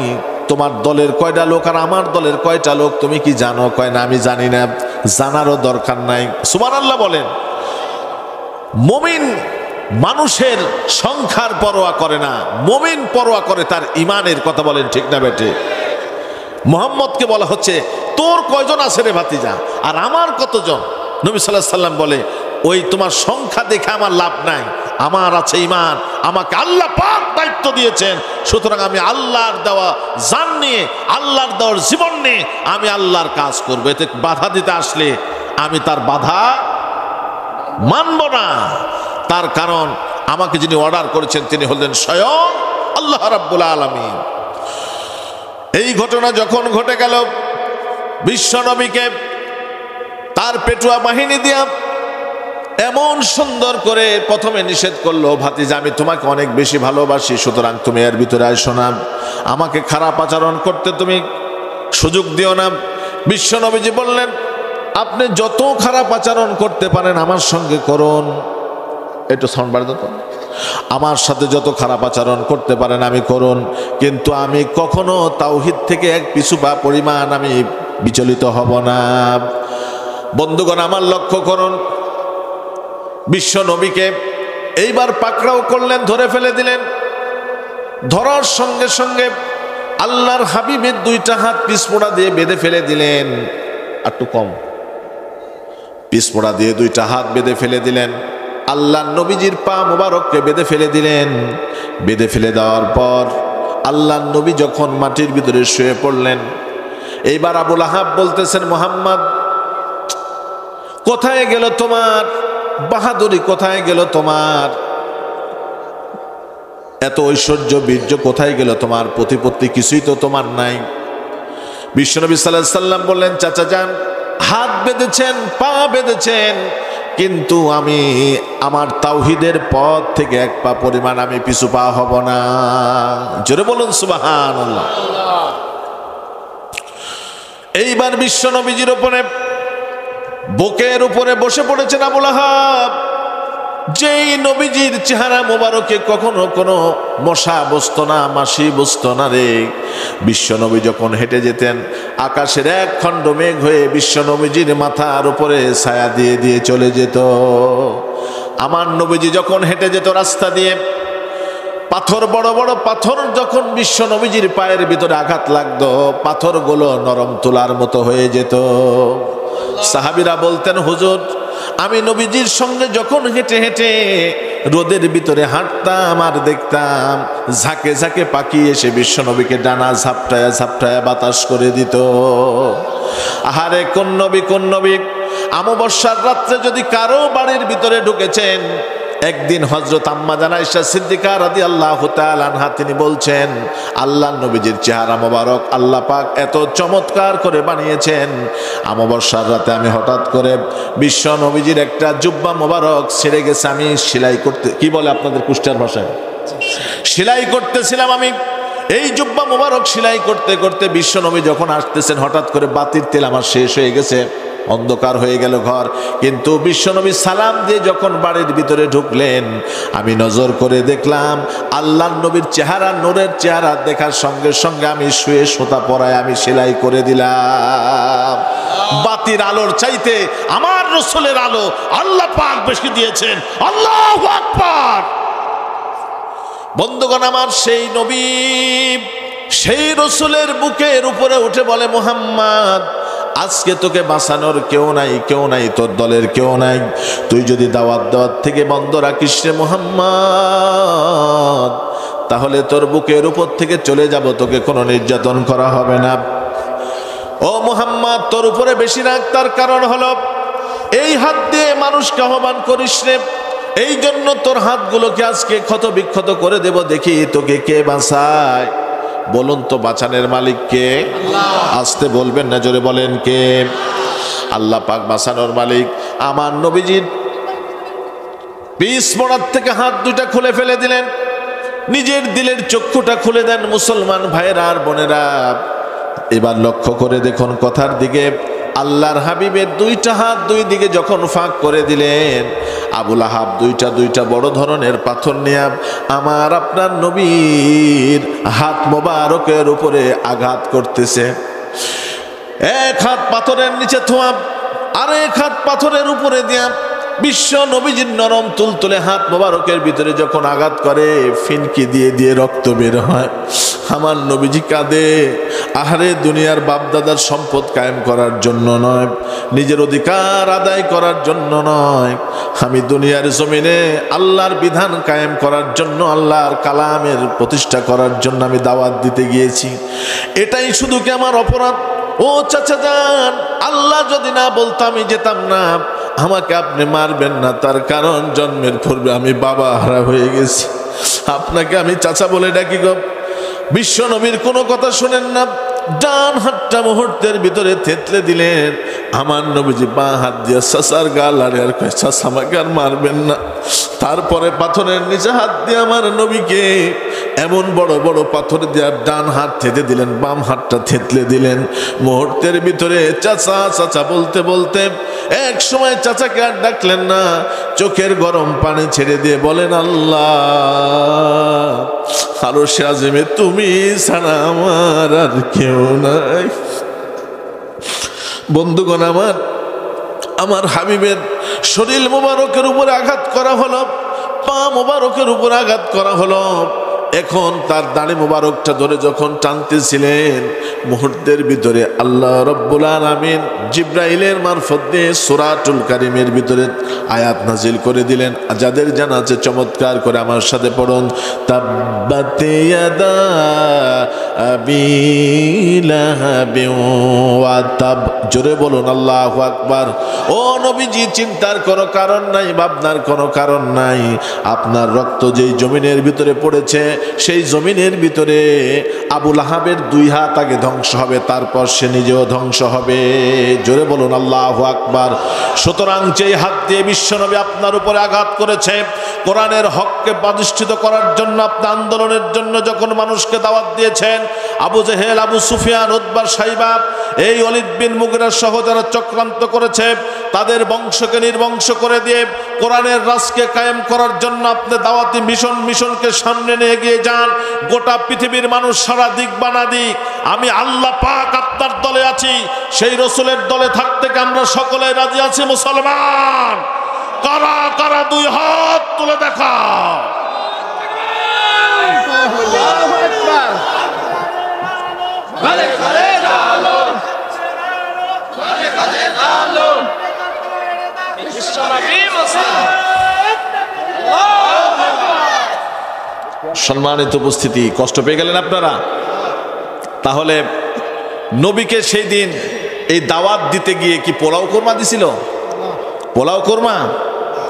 তোমার দলের কয়টা লোক আর আমার দলের কয়টা লোক তুমি কি জানো? কয় না, আমি জানি না, জানারও দরকার নাই। সুবহানাল্লাহ বলেন। মুমিন মানুষের সংখ্যার পরোয়া করে না, মুমিন পরোয়া করে তার ইমানের। কথা বলেন ঠিক না বেটে? মুহাম্মদকে বলা হচ্ছে, তোর কয়জন আছে রে ভাতিজা, আর আমার কতজন? নবী সাল্লাল্লাহু আলাইহি সাল্লাম বলে, ওই তোমার সংখ্যা দেখে আমার লাভ নাই, আমার আছে ইমান, আমাকে আল্লাহ পাক দায়িত্ব দিয়েছেন, সুতরাং আমি আল্লাহর দেওয়া জান নিয়ে, আল্লাহর দেওয়ার জীবন নিয়ে আমি আল্লাহর কাজ করবো। এতে বাধা দিতে আসলে আমি তার বাধা মানব না। তার কারণ আমাকে যিনি অর্ডার করেছেন তিনি হলেন স্বয়ং আল্লাহ রাব্বুল আলামিন। এই ঘটনা যখন ঘটে গেল, বিশ্ব নবীকে তার পেটুয়া বাহিনী দিয়া এমন সুন্দর করে প্রথমে নিষেধ করলো, ভাতিজা আমি তোমাকে অনেক বেশি ভালোবাসি, সুতরাং তুমি এর ভিতরে আইসো না, আমাকে খারাপ আচরণ করতে তুমি সুযোগ দিও না। বিশ্ব নবীজি বললেন, আপনি যত খারাপ আচরণ করতে পারেন আমার সঙ্গে করুন। একটু সাউন্ড বাড়ে তো, আমার সাথে যত খারাপ আচরণ করতে পারেন আমি করুন, কিন্তু আমি কখনো তাওহীদ থেকে এক পিছু পা পরিমাণ আমি বিচলিত হব না। বন্ধুগণ, আমার লক্ষ্য করুন, বিশ্ব নবীকে এইবার পাকড়াও করলেন, ধরে ফেলে দিলেন। ধরার সঙ্গে সঙ্গে আল্লাহর হাবিবের দুইটা হাত পিছপোড়া দিয়ে বেঁধে ফেলে দিলেন। একটু কম, পিছপোড়া দিয়ে দুইটা হাত বেঁধে ফেলে দিলেন। আল্লাহর নবীজির পা মোবারককে বেঁধে ফেলে দিলেন। বেঁধে ফেলে দেওয়ার পর আল্লাহর নবী যখন মাটির ভিতরে শুয়ে পড়লেন, এইবার আবুল আহাব বলতেছেন, মুহাম্মদ কোথায় গেল তোমার বাহাদুরি, কোথায় গেল তোমার এত ঐশ্বর্য বীর্য, কোথায় গেল তোমার প্রতিপত্তি? কিছুই তো তোমার নাই। বিশ্বনবী সাল্লাল্লাহু আলাইহি সাল্লাম বললেন, চাচা যান, হাত বেঁধেছেন, পা বেঁধেছেন, কিন্তু আমি আমার তাওহীদের পথ থেকে এক পা পরিমাণ আমি পিছু পা হব না। জোরে বলুন সুবহানাল্লাহ। এইবার বিশ্ব নবীজির উপরে, বুকের উপরে বসে পড়েছেন আবুল আহাব। যেই নবীজির চেহারা মোবারকে কখনো কোনো মশা বসতো না, মাছি বসতো না রে। বিশ্ব নবী যখন হেঁটে যেতেন, আকাশের এক খণ্ড মেঘ হয়ে বিশ্ব নবীজির মাথার উপরে ছায়া দিয়ে দিয়ে চলে যেত। আমার নবীজি যখন হেঁটে যেত রাস্তা দিয়ে, পাথর, বড় বড় পাথর যখন বিশ্ব নবীজির পায়ের ভিতরে আঘাত লাগতো, পাথরগুলো নরম তুলার মতো হয়ে যেত। সাহাবীরা বলতেন, হুজুর আমি নবীজির সঙ্গে যখন হেঁটে হেঁটে রোদের ভিতরে হাঁটতাম আর দেখতাম ঝাঁকে ঝাঁকে পাখি এসে বিশ্ব নবীকে ডানা ঝাপটায়া ঝাপটায়া বাতাস করে দিত। আহারে কোন নবী কোন নবী! অমাবস্যার রাত্রে যদি কারো বাড়ির ভিতরে ঢুকেছেন, একদিন হযরত আম্মা জান আয়েশা সিদ্দিকা রাদিয়াল্লাহু তাআলা আনহা তিনি বলছেন, আল্লাহর নবীজির চেহারা মোবারক আল্লাহ পাক এত চমৎকার করে বানিয়েছেন, অমাবস্যার রাতে আমি হঠাৎ করে বিশ্ব নবীজির একটা জুব্বা মোবারক ছিঁড়ে গেছে, আমি সেলাই করতে, কি বলে আপনাদের কুষ্টিয়ার ভাষায়, সেলাই করতেছিলাম আমি। এই জুব্বা মোবারক সেলাই করতে করতে বিশ্ব নবী যখন আসতেছেন, হঠাৎ করে বাতির তেল আমার শেষ হয়ে গেছে, অন্ধকার হয়ে গেল ঘর। কিন্তু বিশ্বনবী সালাম দিয়ে যখন বাড়ির ভিতরে ঢুকলেন, আমি নজর করে দেখলাম আল্লাহর নবীর চেহারা, নূরের চেহারা দেখার সঙ্গে সঙ্গে আমি শুয়ে সুতা পরায় আমি সেলাই করে দিলাম। বাতির আলোর চাইতে আমার রাসূলের আলো আল্লাহ পাক বেশি দিয়েছেন। আল্লাহু আকবার। বন্ধুগণ আমার, সেই নবী সেই রাসূলের বুকের উপরে উঠে বলে, মুহাম্মদ আজকে তোকে বাঁচানোর কেউ নাই, কেউ নাই, তোর দলের কেউ নাই। তুই যদি দাওয়াত থেকে বন্ধ রাখিস রে মুহাম্মদ, তাহলে তোর বুকের উপর থেকে চলে যাব, তোকে কোনো নির্যাতন করা হবে না। ও মুহাম্মদ, তোর উপরে বেশি রাগ তার কারণ হলো এই হাত দিয়ে মানুষকে আহ্বান করিস রে, এই জন্য তোর হাতগুলোকে আজকে ক্ষত বিক্ষত করে দেব, দেখি তোকে কে বাঁচায়। বলুন তো বাঁচানোর মালিক কে? আসতে বলবেন না, জোরে বলেন কে? আল্লাহ পাক বাঁচানোর মালিক। আমার নবীজির পিস মোড়ার থেকে হাত দুইটা খুলে ফেলে দিলেন, নিজের দিলের চক্ষুটা খুলে দেন। মুসলমান ভাইয়েরা আর বোনেরা, এবার লক্ষ্য করে দেখুন কথার দিকে। আল্লাহর হাবিবের দুইটা হাত দুই দিকে যখন ফাঁক করে দিলেন, আবুল আহাব দুইটা বড় ধরনের পাথর নিয়ে আমার আপনার নবীর হাত মোবারকের উপরে আঘাত করতেছে। এক হাত পাথরের নিচে থোয়া, আর এক হাত পাথরের উপরে দিয়া বিশ্ব নবীজির নরম তুলতুলে হাত মোবারকের ভিতরে যখন আঘাত করে, ফিনকি দিয়ে দিয়ে রক্ত বের হয়। আমার নবীজি কাঁদে। আহারে, দুনিয়ার বাপদাদার সম্পদ কায়েম করার জন্য নয়, নিজের অধিকার আদায় করার জন্য নয়, আমি দুনিয়ার জমিনে আল্লাহর বিধান কায়েম করার জন্য, আল্লাহর কালামের প্রতিষ্ঠা করার জন্য আমি দাওয়াত দিতে গিয়েছি। এটাই শুধু কি আমার অপরাধ? ও চাচা যান, আল্লাহ যদি না বলতো আমি যেতাম না। আমাকে আপনি মারবেন না, তার কারণ জন্মের পূর্বে আমি বাবা হারা হয়ে গেছি। আপনাকে আমি চাচা বলে ডাকি গো। বিশ্ব নবীর কোনো কথা শোনেন না, ডান হাতটা মুহূর্তের ভিতরে থেতলে দিলেন। আমার নবীজি বাঁ হাত দিয়ে চাচার গাল আর কয়, চাচা আমাকে আর মারবেন না। তারপরে পাথরের নিচে হাত দিয়ে আমার নবীকে এমন বড় বড় পাথর দিয়ে ডান হাত থেতে দিলেন, বাম হাতটা থেতলে দিলেন। মুহূর্তের ভিতরে চাচা চাচা বলতে বলতে এক সময় চাচাকে আর ডাকলেন না, চোখের গরম পানি ছেড়ে দিয়ে বলেন, আল্লাহ আরশে আযিমে তুমি ছাড়া আমার আর কেউ নাই। বন্ধুগণ আমার, আমার হাবিবের শরীর মোবারকের উপর আঘাত করা হলো, পা মোবারকের উপর আঘাত করা হলো। এখন তার দাড়ি মোবারকটা ধরে যখন টানতেছিলেন, মুহূর্তের ভিতরে আল্লাহ রব্বুল আলামিন জিব্রাইলের মারফত দিয়ে সূরাতুল কারীমের ভিতরে আয়াত নাজিল করে দিলেন। যাদের জানা আছে চমৎকার করে আমার সাথে পড়ুন, তাব্বাত ইয়াদা আবি লাহাবিন ওয়া তাব। জোরে বলুন আল্লাহু আকবার। ও নবীজি, চিন্তার কোনো কারণ নাই, ভাবনার কোনো কারণ নাই। আপনার রক্ত যেই জমিনের ভিতরে পড়েছে, সেই জমিনের ভিতরে আবু লাহাবের দুই হাত আগে ধ্বংস হবে, তারপর সে নিজেও ধ্বংস হবে। জোরে বলুন আল্লাহু আকবার। সুতরাং যেই হাত দিয়ে বিশ্বনবী আপনার উপরে আঘাত করেছে, কোরআনের হককে প্রতিষ্ঠিত করার জন্য, আপনি আন্দোলনের জন্য যখন মানুষকে দাওয়াত দিয়েছেন, আবু জেহেল, আবু সুফিয়ান, উতবা, সাইবা, এই ওয়ালিদ বিন মুগিরা সহ যারা চক্রান্ত করেছে, তাদের বংশকে নির্বংশ করে দিয়ে কোরআনের রাজকে কায়েম করার জন্য আপনি দাওয়াতি মিশনকে সামনে নিয়ে গিয়ে যান। গোটা পৃথিবীর মানুষ সারা দিক বানা দিক, আমি আল্লাহ পাক আপনার দলে আছি। সেই রাসূলের দলে থাকতে আমরা সকলে রাজি আছি। মুসলমান কারা কারা দুই হাত তুলে দেখা। সম্মানিত উপস্থিতি, কষ্ট পেয়ে গেলেন আপনারা? তাহলে নবীকে সেই দিন এই দাওয়াত দিতে গিয়ে কি পোলাও কোরমা দিছিল? পোলাও কোরমা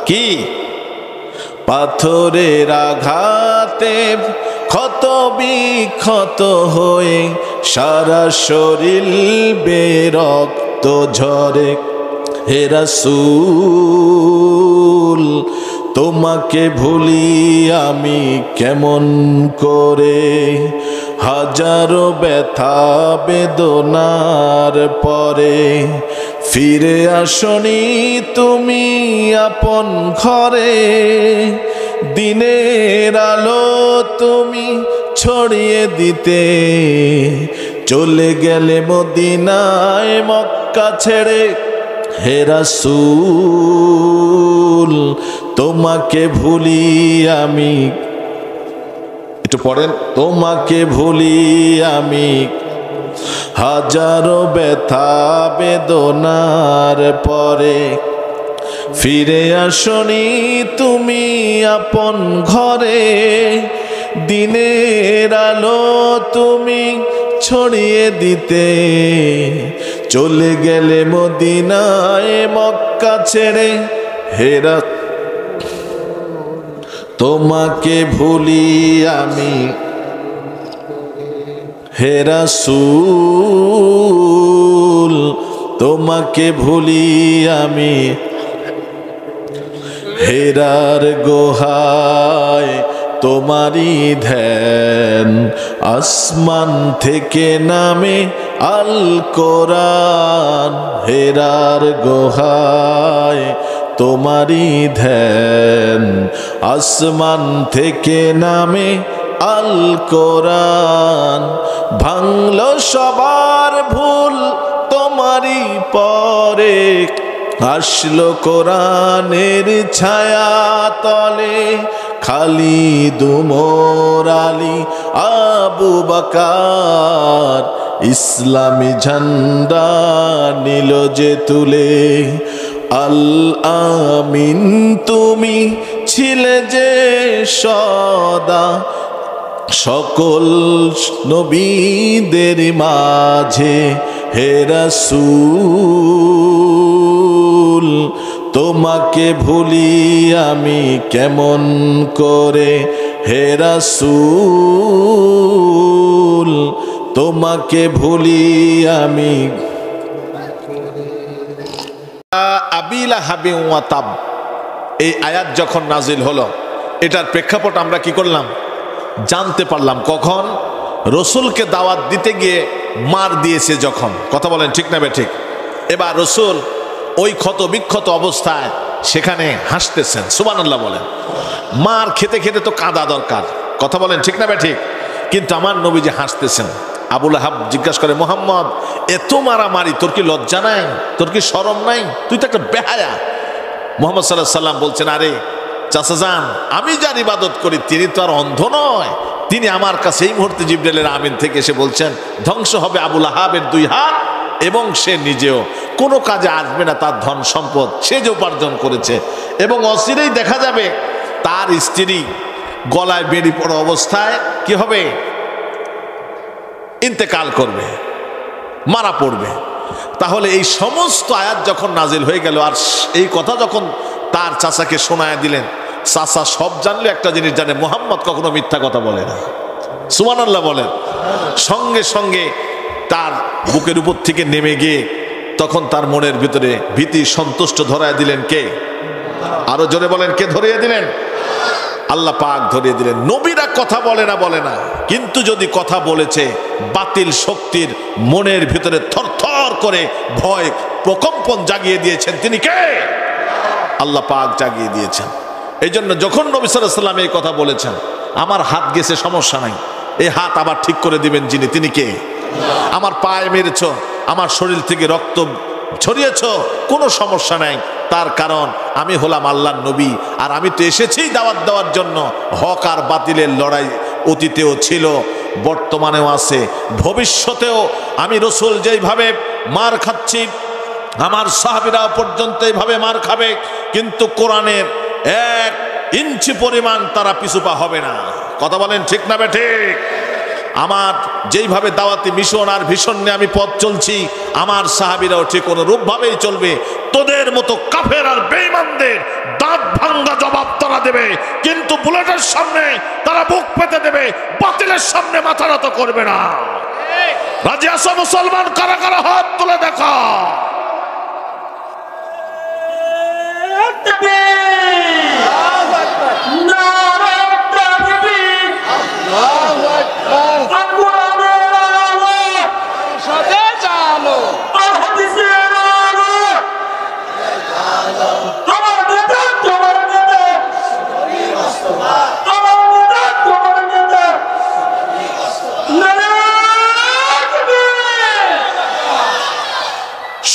কি? পাথরের আঘাতে ক্ষত বিক্ষত হয়ে সারা শরীর বেরক্ত ঝরে, হে রাসূল তোমাকে ভুলি আমি কেমন করে, হাজারো ব্যথা বেদনার পরে ফিরে আসনি তুমি আপন ঘরে, দিনের আলো তুমি ছড়িয়ে দিতে চলে গেলে মদিনায় মক্কা ছেড়ে, হে রাসূল তোমাকে ভুলি আমি, একটু পড়েন, তোমাকে ভুলি আমি হাজারো ব্যথা বেদনার পরে ফিরে আসনি তুমি আপন ঘরে, দিনের আলো তুমি ছড়িয়ে দিতে চলে গেলে মদিনায় মক্কা ছেড়ে, হে রাসূল তোমাকে ভুলি আমি, হে রাসূল তোমাকে ভুলি আমি, হেরার গোহায় তোমারই ধ্যান, আসমান থেকে নামে আল কোরআন, হেরার গোহায় তোমারই ধ্যান, আসমান থেকে নামে আল কোরআন, ভাঙলো সবার ভুল তোমারই পরে, আসলো কোরআনের ছায়া তলে, খালিদ উমর আলী আবু বকর ইসলামী ঝান্ডা নিল যে তুলে, আল আমিন তুমি ছিলে যে সদা সকল নবীদের মাঝে, হে রাসূল তোমাকে ভুলি আমি কেমন করে, হে রাসূল তোমাকে ভুলি আমি। আবি লাহাবি ওয়া তাব, এই আয়াত যখন নাজিল হলো এটার প্রেক্ষাপট আমরা কি করলাম? জানতে পারলাম। কখন? রসুলকে দাওয়াত দিতে গিয়ে মার দিয়েছে যখন। কথা বলেন ঠিক না বেঠিক? এবার রসুল ওই ক্ষত বিক্ষত অবস্থায় সেখানে হাসতেছেন, সুবহানাল্লাহ বলেন। মার খেতে খেতে তো কাঁদা দরকার। কথা বলেন ঠিক না বেঠিক? কিন্তু আমার নবী যে হাসতেছেন। আবু লাহাব জিজ্ঞাসা করে, মুহাম্মদ এত মারামারি, তোর কি লজ্জা নাই? তোর কি শরম নাই? তুই তো একটা বেহায়া। মুহাম্মদ সাল্লাল্লাহু আলাইহি ওয়াসাল্লাম বলছেন, আরে চাচা যান, আমি যার ইবাদত করি তিনি তো আর অন্ধ নয়। তিনি আমার কাছে এই মুহূর্তে জিবরাইলের আমিন থেকে এসে বলছেন, ধ্বংস হবে আবু লাহাবের 2 হাত এবং সে নিজেও, কোনো কাজে আসবে না তার ধন সম্পদ, সে যে উপার্জন করেছে। এবং অচিরেই দেখা যাবে তার স্ত্রী গলায় বেড়ি পড়া অবস্থায় কি হবে? ইন্তেকাল করবে, মারা পড়বে। তাহলে এই সমস্ত আয়াত যখন নাজিল হয়ে গেল আর এই কথা যখন তার চাচাকে শোনায় দিলেন, চাচা সব জানলে একটা জিনিস জানে, মুহাম্মদ কখনো মিথ্যা কথা বলে না। সুবহানাল্লাহ বলেন। সঙ্গে সঙ্গে তার বুকের উপর থেকে নেমে গিয়ে তখন তার মনের ভিতরে ভীতি সন্তুষ্ট ধরায় দিলেন কে? আরো জোরে বলেন, কে ধরিয়ে দিলেন? আল্লাহ পাক ধরিয়ে দিলেন। নবীরা কথা বলে না, কিন্তু যদি কথা বলেছে বাতিল শক্তির মনের ভিতরে থরথর করে ভয় প্রকম্পন জাগিয়ে দিয়েছেন তিনি কে? আল্লাহ পাক জাগিয়ে দিয়েছেন। এই জন্য যখন নবী সাল্লাল্লাহু আলাইহি ওয়াসাল্লাম এই কথা বলেছেন, আমার হাত গেছে সমস্যা নাই, এই হাত আবার ঠিক করে দিবেন যিনি, তিনি কে? আমার পায়ে মেরেছ, আমার শরীর থেকে রক্ত ছড়িয়েছ, কোনো সমস্যা নাই, তার কারণ আমি হলাম আল্লাহর নবী, আর আমি তো এসেছি দাওয়াত দেওয়ার জন্য। হক আর বাতিলের লড়াই অতীতেও ছিল, বর্তমানেও আছে, ভবিষ্যতেও আমি রসুল যেইভাবে মার খাচ্ছি আমার সাহাবীরা পর্যন্ত এইভাবে মার খাবে, কিন্তু কোরআনের 1 ইঞ্চি পরিমাণ তারা পিছুপা হবে না। কথা বলেন ঠিক না ঠিক? আমার যেইভাবে দাওয়াতি মিশন আর ভিশন নিয়ে আমি পথ চলছি, আমার সাহাবীরাও ঠিক অনুরূপভাবেই চলবে। তোদের মতো কাফের আর বেঈমানদের দাঁত ভাঙ্গা জবাব তারা দেবে, কিন্তু বুলেটের সামনে তারা বুক পেতে দেবে, বাতিলের সামনে মাথা নত করবে না। রাজি আছো মুসলমান? কারা কারা হাত তুলে দেখা।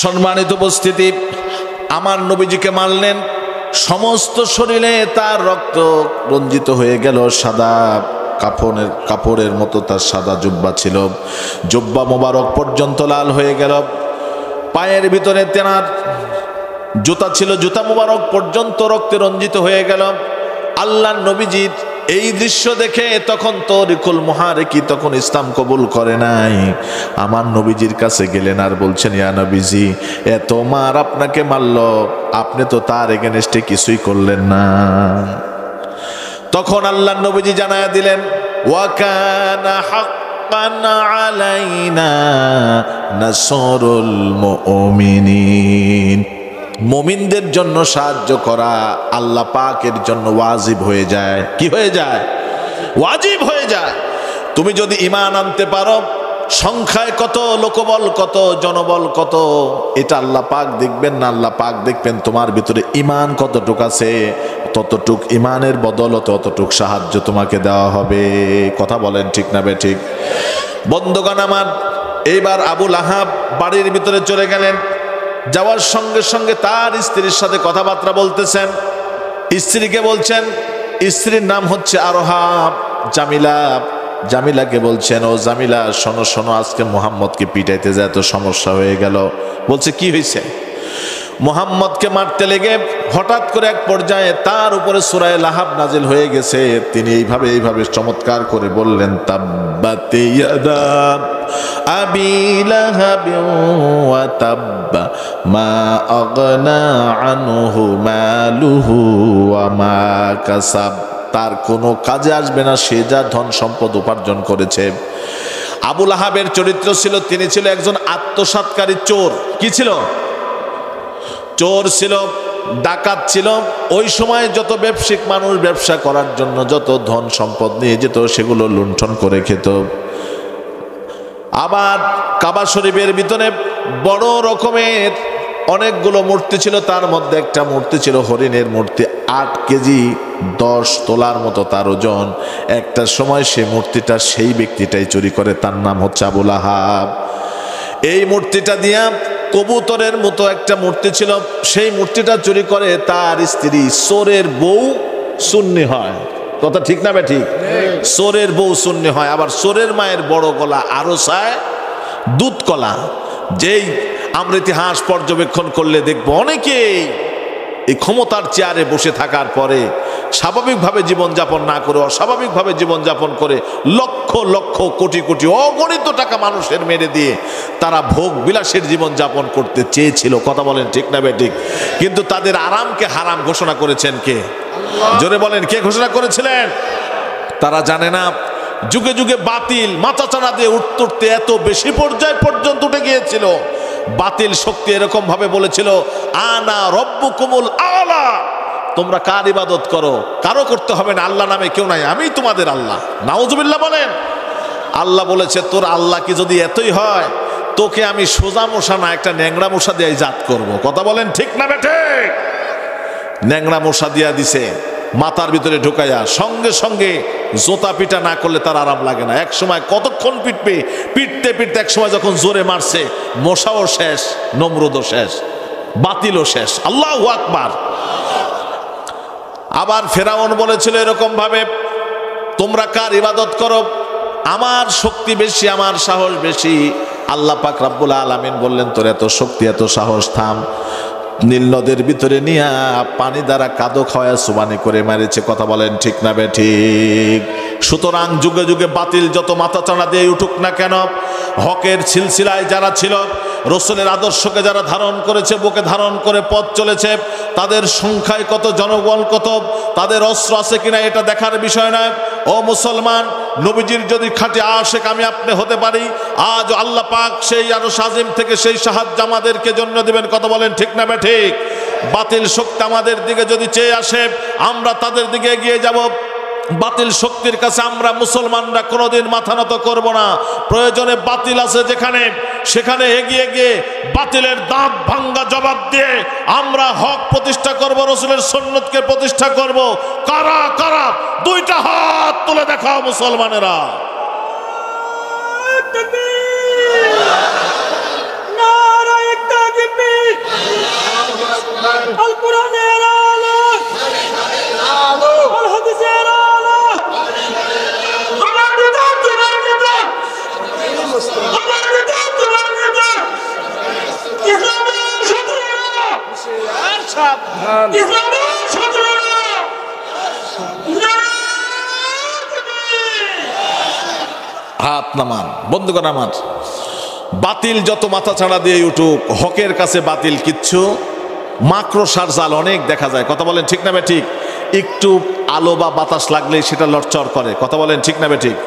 সম্মানিত উপস্থিতি, আমার নবীজিকে মানলেন, সমস্ত শরীরে তার রক্ত রঞ্জিত হয়ে গেল, সাদা কাপড়ের মতো তার সাদা জুব্বা ছিল, জুব্বা মোবারক পর্যন্ত লাল হয়ে গেল। পায়ের ভিতরে তেনার জুতা ছিল, জুতা মোবারক পর্যন্ত রক্তে রঞ্জিত হয়ে গেল। আল্লাহর নবীজির এই দৃশ্য দেখে তখন তরিকুল মুহারিকি তখন ইসলাম কবুল করে নাই। আমার নবীজির কাছে গেলেন আর বলছেন, ইয়া নবীজি, এত মার আপনাকে মারল, আপনি তো তার এগেনস্টে কিছুই করলেন না। তখন আল্লাহর নবীজি জানায়া দিলেন, ওয়া কানা হাক্কান আলাইনা নাসরুল মুমিনিন, মুমিনদের জন্য সাহায্য করা আল্লাহ পাকের জন্য ওয়াজিব হয়ে যায়। কি হয়ে যায়? ওয়াজিব হয়ে যায়। তুমি যদি ঈমান আনতে পারো, সংখ্যায় কত, লোকবল কত, জনবল কত, এটা আল্লাহ পাক দেখবেন না, আল্লাহ পাক দেখবেন তোমার ভিতরে ঈমান কতটুক আছে, ততটুক ঈমানের বদলতে অতটুক সাহায্য তোমাকে দেওয়া হবে। কথা বলেন ঠিক না ঠিক? বন্ধুগণ আমার, এইবার আবু লাহাব বাড়ির ভিতরে চলে গেলেন। যাওয়ার সঙ্গে সঙ্গে তার স্ত্রীর সাথে কথাবার্তা বলতেছেন। স্ত্রীকে বলছেন, স্ত্রীর নাম হচ্ছে আরোহা, জামিলা। জামিলাকে বলছেন, ও জামিলা, শোনো শোনো, আজকে মুহাম্মদকে পিটাইতে যায় তো সমস্যা হয়ে গেল। বলছে, কি হয়েছে? মুহাম্মদকে মারতে লেগে হঠাৎ করে এক পর্যায়ে তার উপরে সূরা লাহাব নাজিল হয়ে গেছে। তিনি এইভাবে চমৎকার করে বললেন, তাব্বাত ইয়াদা আবি লাহাব ওয়া তাব্বা মা আগনা আনহু মালুহু ওয়া মা কাসাব। তার কোনো কাজে আসবে না সে যা ধন সম্পদ উপার্জন করেছে। আবু লাহাবের চরিত্র ছিল, তিনি ছিল একজন আত্মসাৎকারী চোর। কি ছিল? চোর ছিল, ডাকাত ছিল। ওই সময় যত ব্যবসায়িক মানুষ ব্যবসা করার জন্য যত ধন সম্পদ নিয়ে যেত সেগুলো লুণ্ঠন করে খেত। আবার কাবা শরীফের ভিতরে বড় রকমের অনেকগুলো মূর্তি ছিল, তার মধ্যে একটা মূর্তি ছিল হরিণের মূর্তি, 8 কেজি 10 তোলার মতো তার ওজন। একটা সময় সে মূর্তিটা সেই ব্যক্তিটাই চুরি করে, তার নাম হচ্ছে আবু লাহাব। এই মূর্তিটা দিয়া কবুতরের মতো একটা মূর্তি ছিল, সেই মূর্তিটা চুরি করে তার স্ত্রী। চোরের বউ সুন্নি হয়। কথা ঠিক না ঠিক? চোরের বউ সুন্নি হয়। আবার চোরের মায়ের বড় গলা আরো চায় দুধ কলা। যেই আমরা ইতিহাস পর্যবেক্ষণ করলে দেখবো অনেকেই এই ক্ষমতার চেয়ারে বসে থাকার পরে স্বাভাবিকভাবে জীবনযাপন না করে অস্বাভাবিকভাবে জীবনযাপন করে লক্ষ লক্ষ কোটি কোটি অগণিত টাকা মানুষের মেরে দিয়ে তারা ভোগ বিলাসের জীবনযাপন করতে চেয়েছিল। কথা বলেন ঠিক না ঠিক? কিন্তু তাদের আরামকে হারাম ঘোষণা করেছেন কে? জোরে বলেন, কে ঘোষণা করেছিলেন? তারা জানে না যুগে যুগে বাতিল মাথাচাড়া দিয়ে উঠতে এত বেশি পর্যায় পর্যন্ত উঠে গিয়েছিল। বাতিল শক্তি এরকম ভাবে বলেছিল, আনা রব্বুকুমুল আলা, তোমরা কার ইবাদত করো? কারো করতে হবে না, আল্লাহ নামে কেউ নাই, আমি তোমাদের আল্লাহ। নাউজুবিল্লাহ বলেন। আল্লাহ বলেছে, তোর আল্লাহ কি যদি এতই হয়, তোকে আমি সোজা মশা না একটা ন্যাংরা মশা দিয়ে জাত করব। কথা বলেন ঠিক না বেঠে? ন্যাংরা মশা দিয়া দিছে মাথার ভিতরে ঢুকাইয়া, সঙ্গে সঙ্গে জোতা পিটা না করলে তার আরাম লাগে না। এক সময় কতক্ষণ পিটবে, পিটতে পিটতে এক সময় যখন জোরে মারছে, মশাও শেষ, নমরুদও শেষ, বাতিলও শেষ। আল্লাহু আকবার। আবার ফেরাউন বলেছিল এরকম ভাবে, তোমরা কার ইবাদত করো? আমার শক্তি বেশি, আমার সাহস বেশি। আল্লাহ পাক রব্বুল আলামিন বললেন, তোর এত শক্তি এত সাহস, থাম। নীল নদের ভিতরে নিয়ে পানি দ্বারা কাদো খাওয়া সুবানি করে মারেছে। কথা বলেন ঠিক না বেঠিক? সুতরাং যুগে যুগে বাতিল যত মাথা চাড়া দিয়ে উঠুক না কেন, হকের সিলসিলায় যারা ছিল, রসুলের আদর্শকে যারা ধারণ করেছে, বুকে ধারণ করে পথ চলেছে, তাদের সংখ্যায় কত, জনবল কত, তাদের অস্ত্র আছে কিনা এটা দেখার বিষয় নয়। ও মুসলমান, নবীজির যদি খাঁটি আশিক আমি আপনি হতে পারি, আজ আল্লাহ পাক সেই আরশ আজিম থেকে সেই সাহায্য আমাদেরকে জন্য দিবেন। কথা বলেন ঠিক না বেঠিক? বাতিল শক্তি আমাদের দিকে যদি চেয়ে আসে, আমরা তাদের দিকে এগিয়ে যাব। বাতিল শক্তির কাছে আমরা মুসলমানরা কোনোদিন মাথা নত করব না। প্রয়োজনে বাতিল আছে যেখানে, সেখানে এগিয়ে গিয়ে বাতিলের দাঁত ভাঙ্গা জবাব দিয়ে আমরা হক প্রতিষ্ঠা করব, রসুলের সুন্নতকে প্রতিষ্ঠা করব। কারা কারা দুইটা হাত তুলে দেখাও মুসলমানেরা। হাত নামান বন্ধুগণ আমার। বাতিল যত মাথা ছাড়া দিয়ে উঠুক, হকের কাছে বাতিল কিচ্ছু। মাকড়সার জাল অনেক দেখা যায়। কথা বলেন ঠিক না বেঠিক? একটু আলো বা বাতাস লাগলেই সেটা লড়চড় করে। কথা বলেন ঠিক না বেঠিক?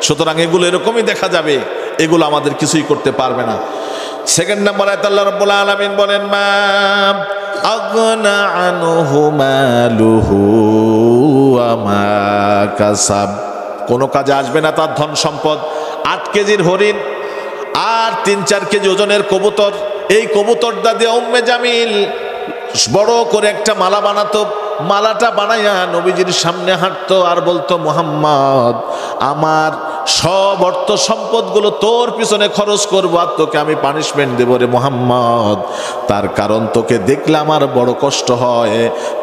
সুতরাং এগুলো এরকমই দেখা যাবে, এগুলো আমাদের কিছুই করতে পারবে না। সেকেন্ড নাম্বার আয়াত আল্লাহ রাব্বুল আলামিন বলেন, মা আগনা আনহু মালুহু ওয়া মা কাসাব। কোনো কাজে আসবে না তার ধন সম্পদ। 8 কেজির হরিণ আর 3-4 কেজি ওজনের কবুতর, এই কবুতরটা দিয়ে উম্মে জামিল বড় করে একটা মালা বানাতো। মালাটা বানাইয়া নবীজির সামনে হাঁটতো আর বলতো, মুহাম্মদ, আমার সব অর্থ সম্পদগুলো তোর পিছনে খরচ করবো, আর তোকে আমি পানিশমেন্ট দেবো রে মুহাম্মদ। তার কারণ তোকে দেখলে আমার বড় কষ্ট হয়,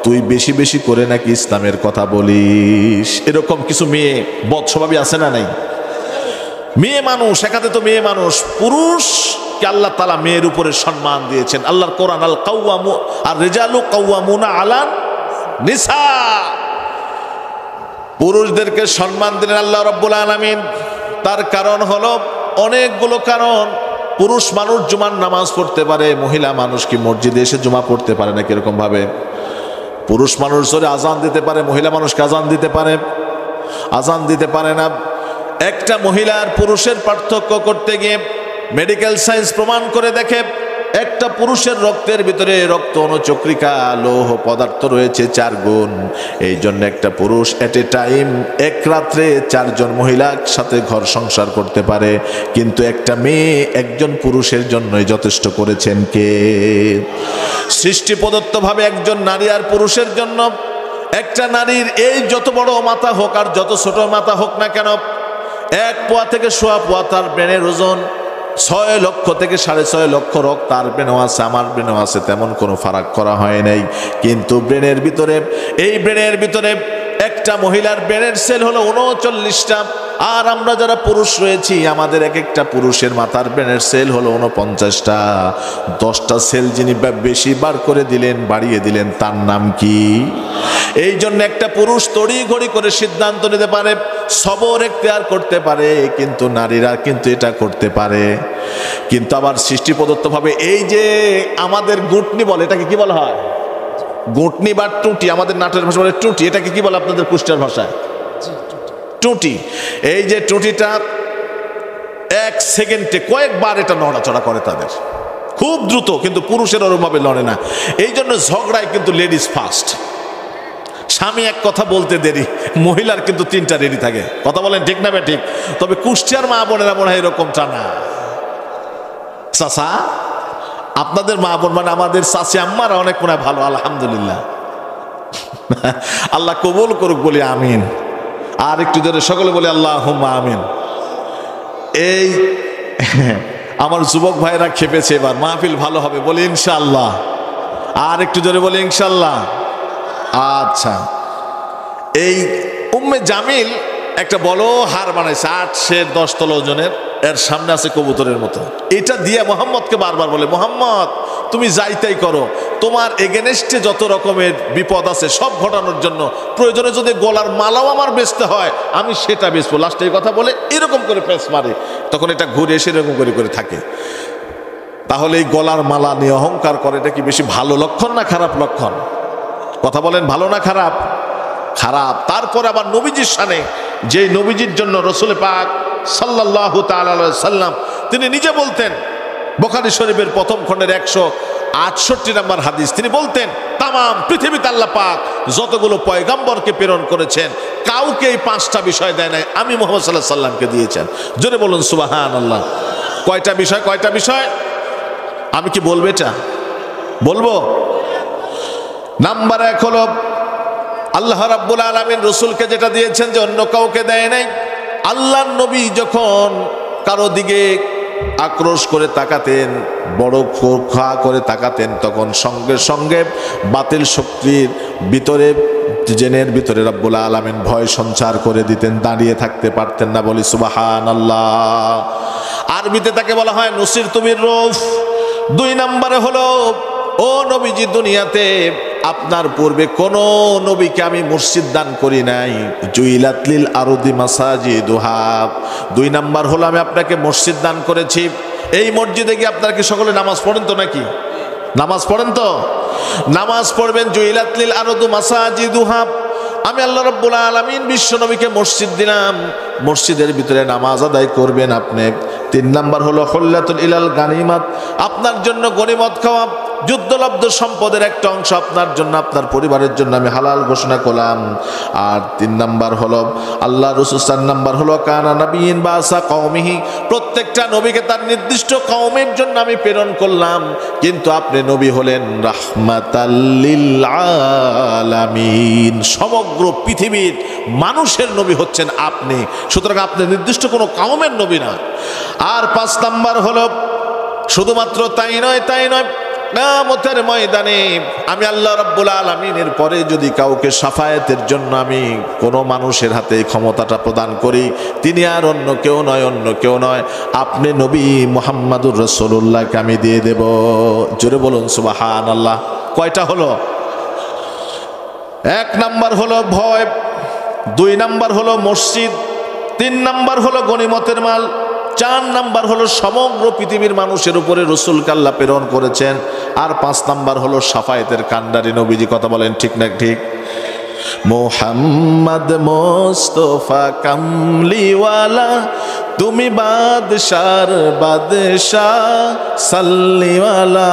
তুই বেশি বেশি করে নাকি ইসলামের কথা বলিস। এরকম কিছু মেয়ে বদস্বভাবী আছে না নাই? মেয়ে মানুষ, একাতে তো মেয়ে মানুষ। পুরুষকে আল্লাহ তাআলা মেয়ের উপরে সম্মান দিয়েছেন। আল্লাহর কোরআন, আল কাওয়ামু আর রিজালু কাওয়ামুনা আলান নিসা, পুরুষদেরকে সম্মান দিলেন আল্লাহ রাব্বুল আলামিন। তার কারণ হলো অনেকগুলো কারণ। পুরুষ মানুষ জুমার নামাজ পড়তে পারে, মহিলা মানুষ কি মসজিদে এসে জুমা পড়তে পারে না? কিরকম ভাবে? পুরুষ মানুষ জোরে আজান দিতে পারে, মহিলা মানুষকে আজান দিতে পারে? আজান দিতে পারে না। একটা মহিলার পুরুষের পার্থক্য করতে গিয়ে মেডিকেল সায়েন্স প্রমাণ করে দেখে, একটা পুরুষের রক্তের ভিতরে রক্ত অনুচক্রিকা লৌহ পদার্থ রয়েছে 4 গুণ। এই জন্য একটা পুরুষ এট এ টাইম, এক রাত্রে 4 জন মহিলার সাথে ঘর সংসার করতে পারে। কিন্তু একটা মেয়ে একজন পুরুষের জন্যই যথেষ্ট করেছেন কে? সৃষ্টি প্রদত্ত ভাবে একজন নারী আর পুরুষের জন্য। একটা নারীর এই যত বড় মাথা হোক আর যত ছোট মাথা হোক না কেন, 1 পোয়া থেকে 1.25 পোয়া তার ব্রেনের ওজন। 6 লক্ষ থেকে 6.5 লক্ষ রক্ত তার ব্রেনও আছে, আমার ব্রেনও আছে, তেমন কোনো ফারাক করা হয় নাই। কিন্তু ব্রেনের ভিতরে, এই ব্রেনের ভিতরে একটা মহিলার ব্রেনের সেল হলো 39টা, আর আমরা যারা পুরুষ রয়েছি আমাদের এক একটা পুরুষের মাথার ব্রেনের সেল হলো 49টা। 10টা সেল যিনি বেশি বার করে দিলেন, বাড়িয়ে দিলেন, তার নাম কি? এই জন্য একটা পুরুষ তড়িঘড়ি করে সিদ্ধান্ত নিতে পারে, সবর এখতিয়ার করতে পারে, কিন্তু নারীরা কিন্তু এটা করতে পারে। কিন্তু আবার সৃষ্টি প্রদত্ত ভাবে এই যে আমাদের গুটনি বলে, এটাকে কি বলা হয়? গুটনি বা টুটি, আমাদের নাটের ভাষা বলে টুটি। এটাকে কি বলে আপনাদের কুষ্টিয়ার ভাষায়? টুটি। এই যে টুটিটা 1 সেকেন্ডে কয়েকবার এটা নড়াচড়া করে তাদের, খুব দ্রুত, কিন্তু পুরুষের ওরমভাবে লড়ে না। এই জন্য ঝগড়ায় কিন্তু লেডিস ফার্স্ট। স্বামী এক কথা বলতে দেরি, মহিলার কিন্তু 3টা রেডি থাকে। কথা বলেন ঠিক না ঠিক? তবে কুষ্টিয়ার মা বোনেরা মনে হয় এরকমটা না। চাচা, আপনাদের মা বোন মানে আমাদের চাচি আম্মারা অনেক মনে হয় ভালো, আলহামদুলিল্লাহ। আল্লাহ কবুল করুক বলি আমিন। আর একটু জোরে সকলে বলি আল্লাহুম্মা আমিন। এই আমার যুবক ভাইরা খেপেছে, এবার মাহফিল ভালো হবে বলি ইনশাআল্লাহ। আর একটু জোরে বলি ইনশাআল্লাহ। আচ্ছা, এই উম্মে জামিল একটা বড় হার বানাইছে 8-10 তলা ওজনের, এর সামনে আছে কবুতরের মতো। এটা দিয়ে মোহাম্মদকে বারবার বলে, মোহাম্মদ তুমি যাইতাই করো, তোমার এগেনেস্টে যত রকমের বিপদ আছে সব ঘটানোর জন্য প্রয়োজনে যদি গলার মালাও আমার বেচতে হয় আমি সেটা বেচবো। লাস্টে এই কথা বলে এরকম করে প্রেস মারে, তখন এটা ঘুরে এসে এরকম করে করে থাকে। তাহলে এই গলার মালা নিয়ে অহংকার করে, এটা কি বেশি ভালো লক্ষণ না খারাপ লক্ষণ? কথা বলেন, ভালো না খারাপ? খারাপ। তারপরে আবার নবীজির শানে, যেই নবীজির জন্য রসুল পাক সাল্লাল্লাহু তাআলা আলাইহি সাল্লাম তিনি নিজে বলতেন, বুখারী শরীফের প্রথম খণ্ডের 168 নম্বর হাদিস, তিনি বলতেন তামাম পৃথিবীতে আল্লাহ পাক যতগুলো পয়গম্বরকে প্রেরণ করেছেন কাউকে এই 5টা বিষয় দেয় নাই, আমি মুহাম্মদ সাল্লাল্লাহু আলাইহি সাল্লামকে দিয়েছেন। জোরে বলুন সুবহানাল্লাহ। কয়টা বিষয়? কয়টা বিষয় আমি কি বলবো? এটা বলবো। নাম্বার 1 হলো আল্লাহ রাব্বুল আলামিন রসুলকে যেটা দিয়েছেন যে অন্য কাউকে দেয় নাই। আল্লাহর নবী যখন কারো দিকে আক্রোশ করে তাকাতেন, বড় খোঁখা করে তাকাতেন, তখন সঙ্গে সঙ্গে বাতিল শক্তির ভিতরে, জেনের ভিতরে রাব্বুল আলামিন ভয় সঞ্চার করে দিতেন, দাঁড়িয়ে থাকতে পারতেন না। বলি সুবহানাল্লাহ। আরবিতে তাকে বলা হয় নসির তুমির রৌফ। 2 নম্বরে হলো, ও নবীজি দুনিয়াতে আপনার পূর্বে কোন নবীকে আমি মসজিদ দান করি নাই। জুইলাত লিল আরদি মাসাজিদুহা। 2 নাম্বার হলো আমি আপনাকে মসজিদ দান করেছি, এই মসজিদে গিয়ে আপনারা কি সকলে নামাজ পড়েন তো? নাকি নামাজ পড়েন তো? নামাজ পড়বেন। জুইলাত লিল আরদু মাসাজিদুহা, আমি আল্লাহ রাব্বুল আলামিন বিশ্ব নবীকে মসজিদ দিলাম, মসজিদের ভিতরে নামাজ আদায় করবেন আপনি। 3 নাম্বার হলো হুল্লাতুল ইলাল গানিমাত, আপনার জন্য গনিমত খাওয়া, যুদ্ধলব্ধ সম্পদের একটা অংশ আপনার জন্য, আপনার পরিবারের জন্য আমি হালাল ঘোষণা করলাম। আর 3 নাম্বার হলো আল্লাহ রাসূল 4 নাম্বার হলো কানা নবিয়্যিন বাসা কওমিহি, প্রত্যেকটা নবীকে তার নির্দিষ্ট কওমের জন্য আমি প্রেরণ করলাম, কিন্তু আপনি নবী হলেন রাহমাতাল লিল আলামিন, সমগ্র পৃথিবীর মানুষের নবী হচ্ছেন আপনি, সুতরাং আপনি নির্দিষ্ট কোনো কওমের নবী না। আর 5 নাম্বার হলো শুধুমাত্র তাই নয় কিয়ামতের ময়দানে আমি আল্লাহ রাব্বুল আলামিনের পরে যদি কাউকে শাফায়াতের জন্য আমি কোনো মানুষের হাতে ক্ষমতাটা প্রদান করি, তিনি আর অন্য কেউ নয় আপনি নবী মুহাম্মাদুর রাসূলুল্লাহকে আমি দিয়ে দেব। জোরে বলুন সুবহানাল্লাহ। কয়টা হলো? 1 নাম্বার হলো ভয়, 2 নাম্বার হলো মসজিদ, 3 নাম্বার হলো গনিমতের মাল, 4 নাম্বার হলো সমগ্র পৃথিবীর মানুষের উপরে রসুলকে আল্লাহ প্রেরণ করেছেন, আর 5 নাম্বার হলো শাফায়েতের কান্ডারি নবীজি। কথা বলেন ঠিক না ঠিক? মোহাম্মদ মোস্তফা কামলিওয়ালা, তুমি বাদশার বাদশাহ সাল্লিওয়ালা।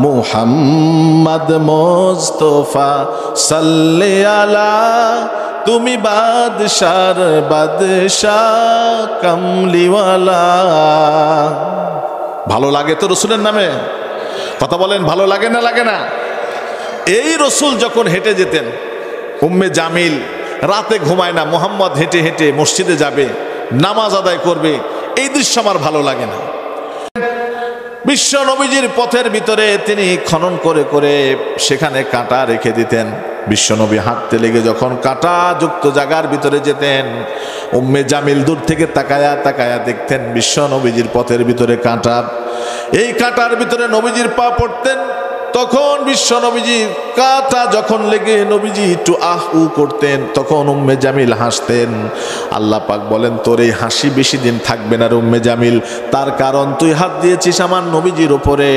মোহাম্মদ মোস্তফা সাল্লিওয়ালা, তুমি বাদশার বাদশাহ কামলিওয়ালা। ভালো লাগে তো রসুলের নামে? কথা বলেন, ভালো লাগে না লাগে না? এই রসুল যখন হেঁটে যেতেন, উম্মে জামিল রাতে ঘুমায় না, মোহাম্মদ হেঁটে হেঁটে মসজিদে যাবে, নামাজ আদায় করবে, এই দৃশ্য আমার ভালো লাগে না। বিশ্ব নবীজির পথের ভিতরে তিনি খনন করে করে সেখানে কাঁটা রেখে দিতেন। বিশ্বনবী হাঁটতে লেগে যখন কাঁটা যুক্ত জায়গার ভিতরে যেতেন, উম্মে জামিল দূর থেকে তাকায়া তাকায়া দেখতেন বিশ্ব নবীজির পথের ভিতরে কাঁটা। এই কাঁটার ভিতরে নবীজির পা পড়তেন, তখন বিশ্ব নবীজির কাঁটা যখন লেগে নবীজি একটু আহ উ করতেন, তখন উম্মে জামিল হাসতেন। আল্লাহ পাক বলেন, তোর এই হাসি বেশি দিন থাকবে না রে উম্মে জামিল, তার কারণ তুই হাত দিয়েছিস আমার নবীজির উপরে,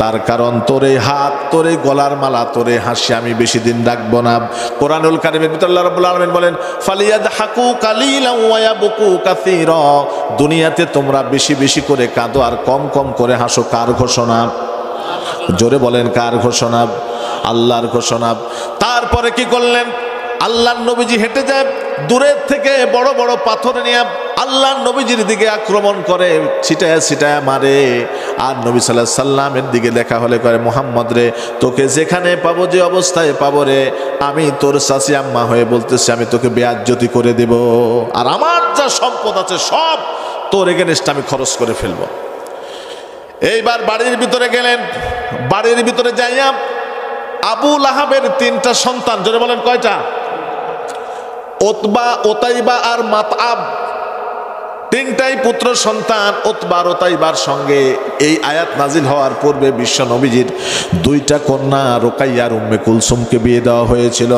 তার কারণ তোর এই হাত, তোর এই গলার মালা, তোর এই হাসি আমি বেশি দিন রাখবো না। কোরআনুল কারীমের ভিতরে আল্লাহ রাব্বুল আলামিন বলেন, ফালিয়াদহাকু কালিলান ওয়া ইয়াবকু কাসীরা, দুনিয়াতে তোমরা বেশি বেশি করে কাঁদো আর কম কম করে হাসো। কার ঘোষণা? জোরে বলেন, কার ঘোষণা? আল্লাহর ঘোষণা। তারপরে কি করলেন? আল্লাহর নবীজি হেঁটে যায়, দূরের থেকে বড় বড় পাথর নিয়ে আল্লাহর নবীজির দিকে আক্রমণ করে, ছিটায় ছিটায় মারে। আর নবী সাল্লাল্লাহু আলাইহি সাল্লামের দিকে দেখা হলে করে, মুহাম্মদ রে, তোকে যেখানে পাবো, যে অবস্থায় পাবো রে, আমি তোর চাচি আম্মা হয়ে বলতেছি আমি তোকে বেয়াজ্জতি করে দেব, আর আমার যা সম্পদ আছে সব তোর এগেনস্টে আমি খরচ করে ফেলবো। এইবার বাড়ির ভিতরে গেলেন, বাড়ির ভিতরে যাইয়া আবু লাহাবের 3টা সন্তান, জোরে বলেন কয়টা? উতবা, উতাইবা আর মাতআব, তিনটাই পুত্র সন্তান। উতবা আর উতাইবার সঙ্গে এই আয়াত নাজিল হওয়ার পূর্বে বিশ্ব নবীজির দুইটা কন্যা রুকাইয়া আর উম্মে কুলসুমকে বিয়ে দেওয়া হয়েছিল।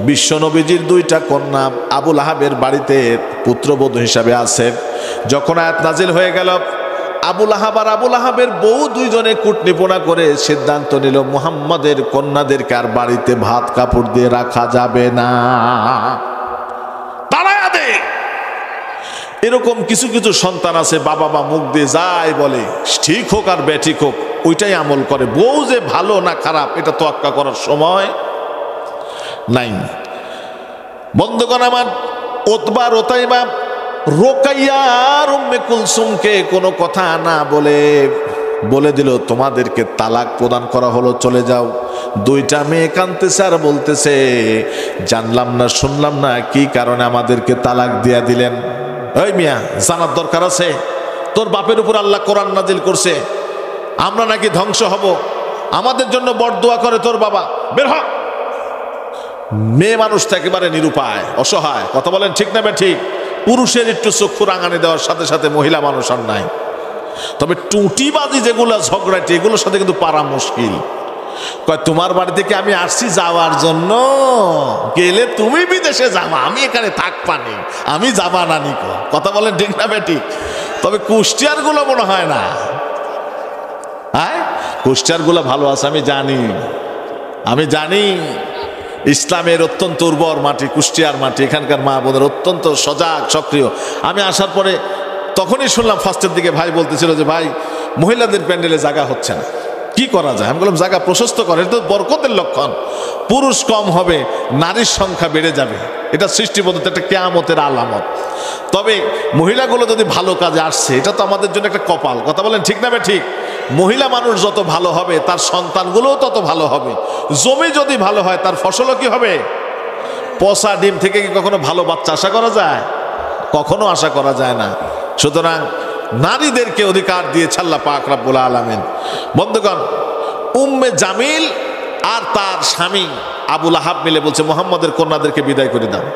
বিশ্ব নবীজির দুইটা কন্যা আবুল আহাবের বাড়িতে পুত্রবধূ হিসাবে আছে। যখন আয়াত নাজিল হয়ে গেল, আবুল আহাব আর আবুল আহাবের বউ দুইজনে কূটনিপুণা করে সিদ্ধান্ত নিল মুহাম্মাদের কন্যাদেরকে আর বাড়িতে ভাত কাপড় দিয়ে রাখা যাবে না, তাড়ায়া দে। এরকম কিছু কিছু সন্তান আছে বাবা মা মুখ দিয়ে যাই বলে, ঠিক হোক আর বেঠিক হোক ওইটাই আমল করে। বউ যে ভালো না খারাপ এটা তোয়াক্কা করার সময় নাই। বন্ধুগণ আমার, উতবা উতাইবা রুকাইয়া আর উম্মে কুলসুমকে কোনো কথা না বলে দিল তোমাদেরকে তালাক প্রদান করা হলো, চলে যাও। দুইটা মেয়ে কাঁদতেছে আর বলতেছে জানলাম না শুনলাম না কি কারণে আমাদেরকে তালাক দিয়া দিলেন। ওই মিয়া, জানার দরকার আছে? তোর বাপের উপর আল্লাহ কোরআন নাজিল করছে আমরা নাকি ধ্বংস হব, আমাদের জন্য বরদোয়া করে তোর বাবা, বের হ। মেয়ে মানুষ তো একেবারে নিরুপায়, অসহায়। কথা বলেন ঠিক না ঠিক? পুরুষের একটু চক্ষু রাঙানি দেওয়ার সাথে সাথে মহিলা মানুষ আর নাই। তবে টুটিবাজি যেগুলো ঝগড়াটি, এগুলোর সাথে কিন্তু পারা মুশকিল। কয় তোমার বাড়ি থেকে আমি আসছি যাওয়ার জন্য, গেলে তুমি বিদেশে যাবা, আমি এখানে থাকবানি, আমি যাবা না নিকো। কথা বলেন ঠিক না বেঠিক? তবে কুষ্টিয়ার গুলো মনে হয় না। হ্যাঁ, কুষ্টিয়ার গুলো ভালো আছে, আমি জানি ইসলামের অত্যন্ত উর্বর মাটি কুষ্টিয়ার মাটি। এখানকার মা বোনের অত্যন্ত সজাগ সক্রিয়। আমি আসার পরে তখনই শুনলাম ফার্স্টের দিকে ভাই বলতেছিল যে ভাই মহিলাদের প্যান্ডেলে জায়গা হচ্ছে না, কি করা যায়? আমি বললাম জায়গা প্রশস্ত করে, এটা তো বরকতের লক্ষণ। পুরুষ কম হবে, নারীর সংখ্যা বেড়ে যাবে, এটা সৃষ্টি পদ্ধতি, একটা কিয়ামতের আলামত। তবে মহিলাগুলো যদি ভালো কাজে আসছে এটা তো আমাদের জন্য একটা কপাল। কথা বলেন ঠিক না ঠিক? মহিলা মানুষ যত ভালো হবে তার সন্তানগুলোও তত ভালো হবে। জমি যদি ভালো হয় তার ফসলও কি হবে? পচা ডিম থেকে কি কখনো ভালো বাচ্চা আশা করা যায়? কখনো আশা করা যায় না। সুতরাং নারীদেরকে অধিকার দিয়েছে আল্লাহ পাক রব্বুল আলামিন। বন্ধুগণ, উম্মে জামিল আর তার স্বামী আবুল আহাব মিলে বলছে মুহাম্মদের কন্যাদেরকে বিদায় করে দাও।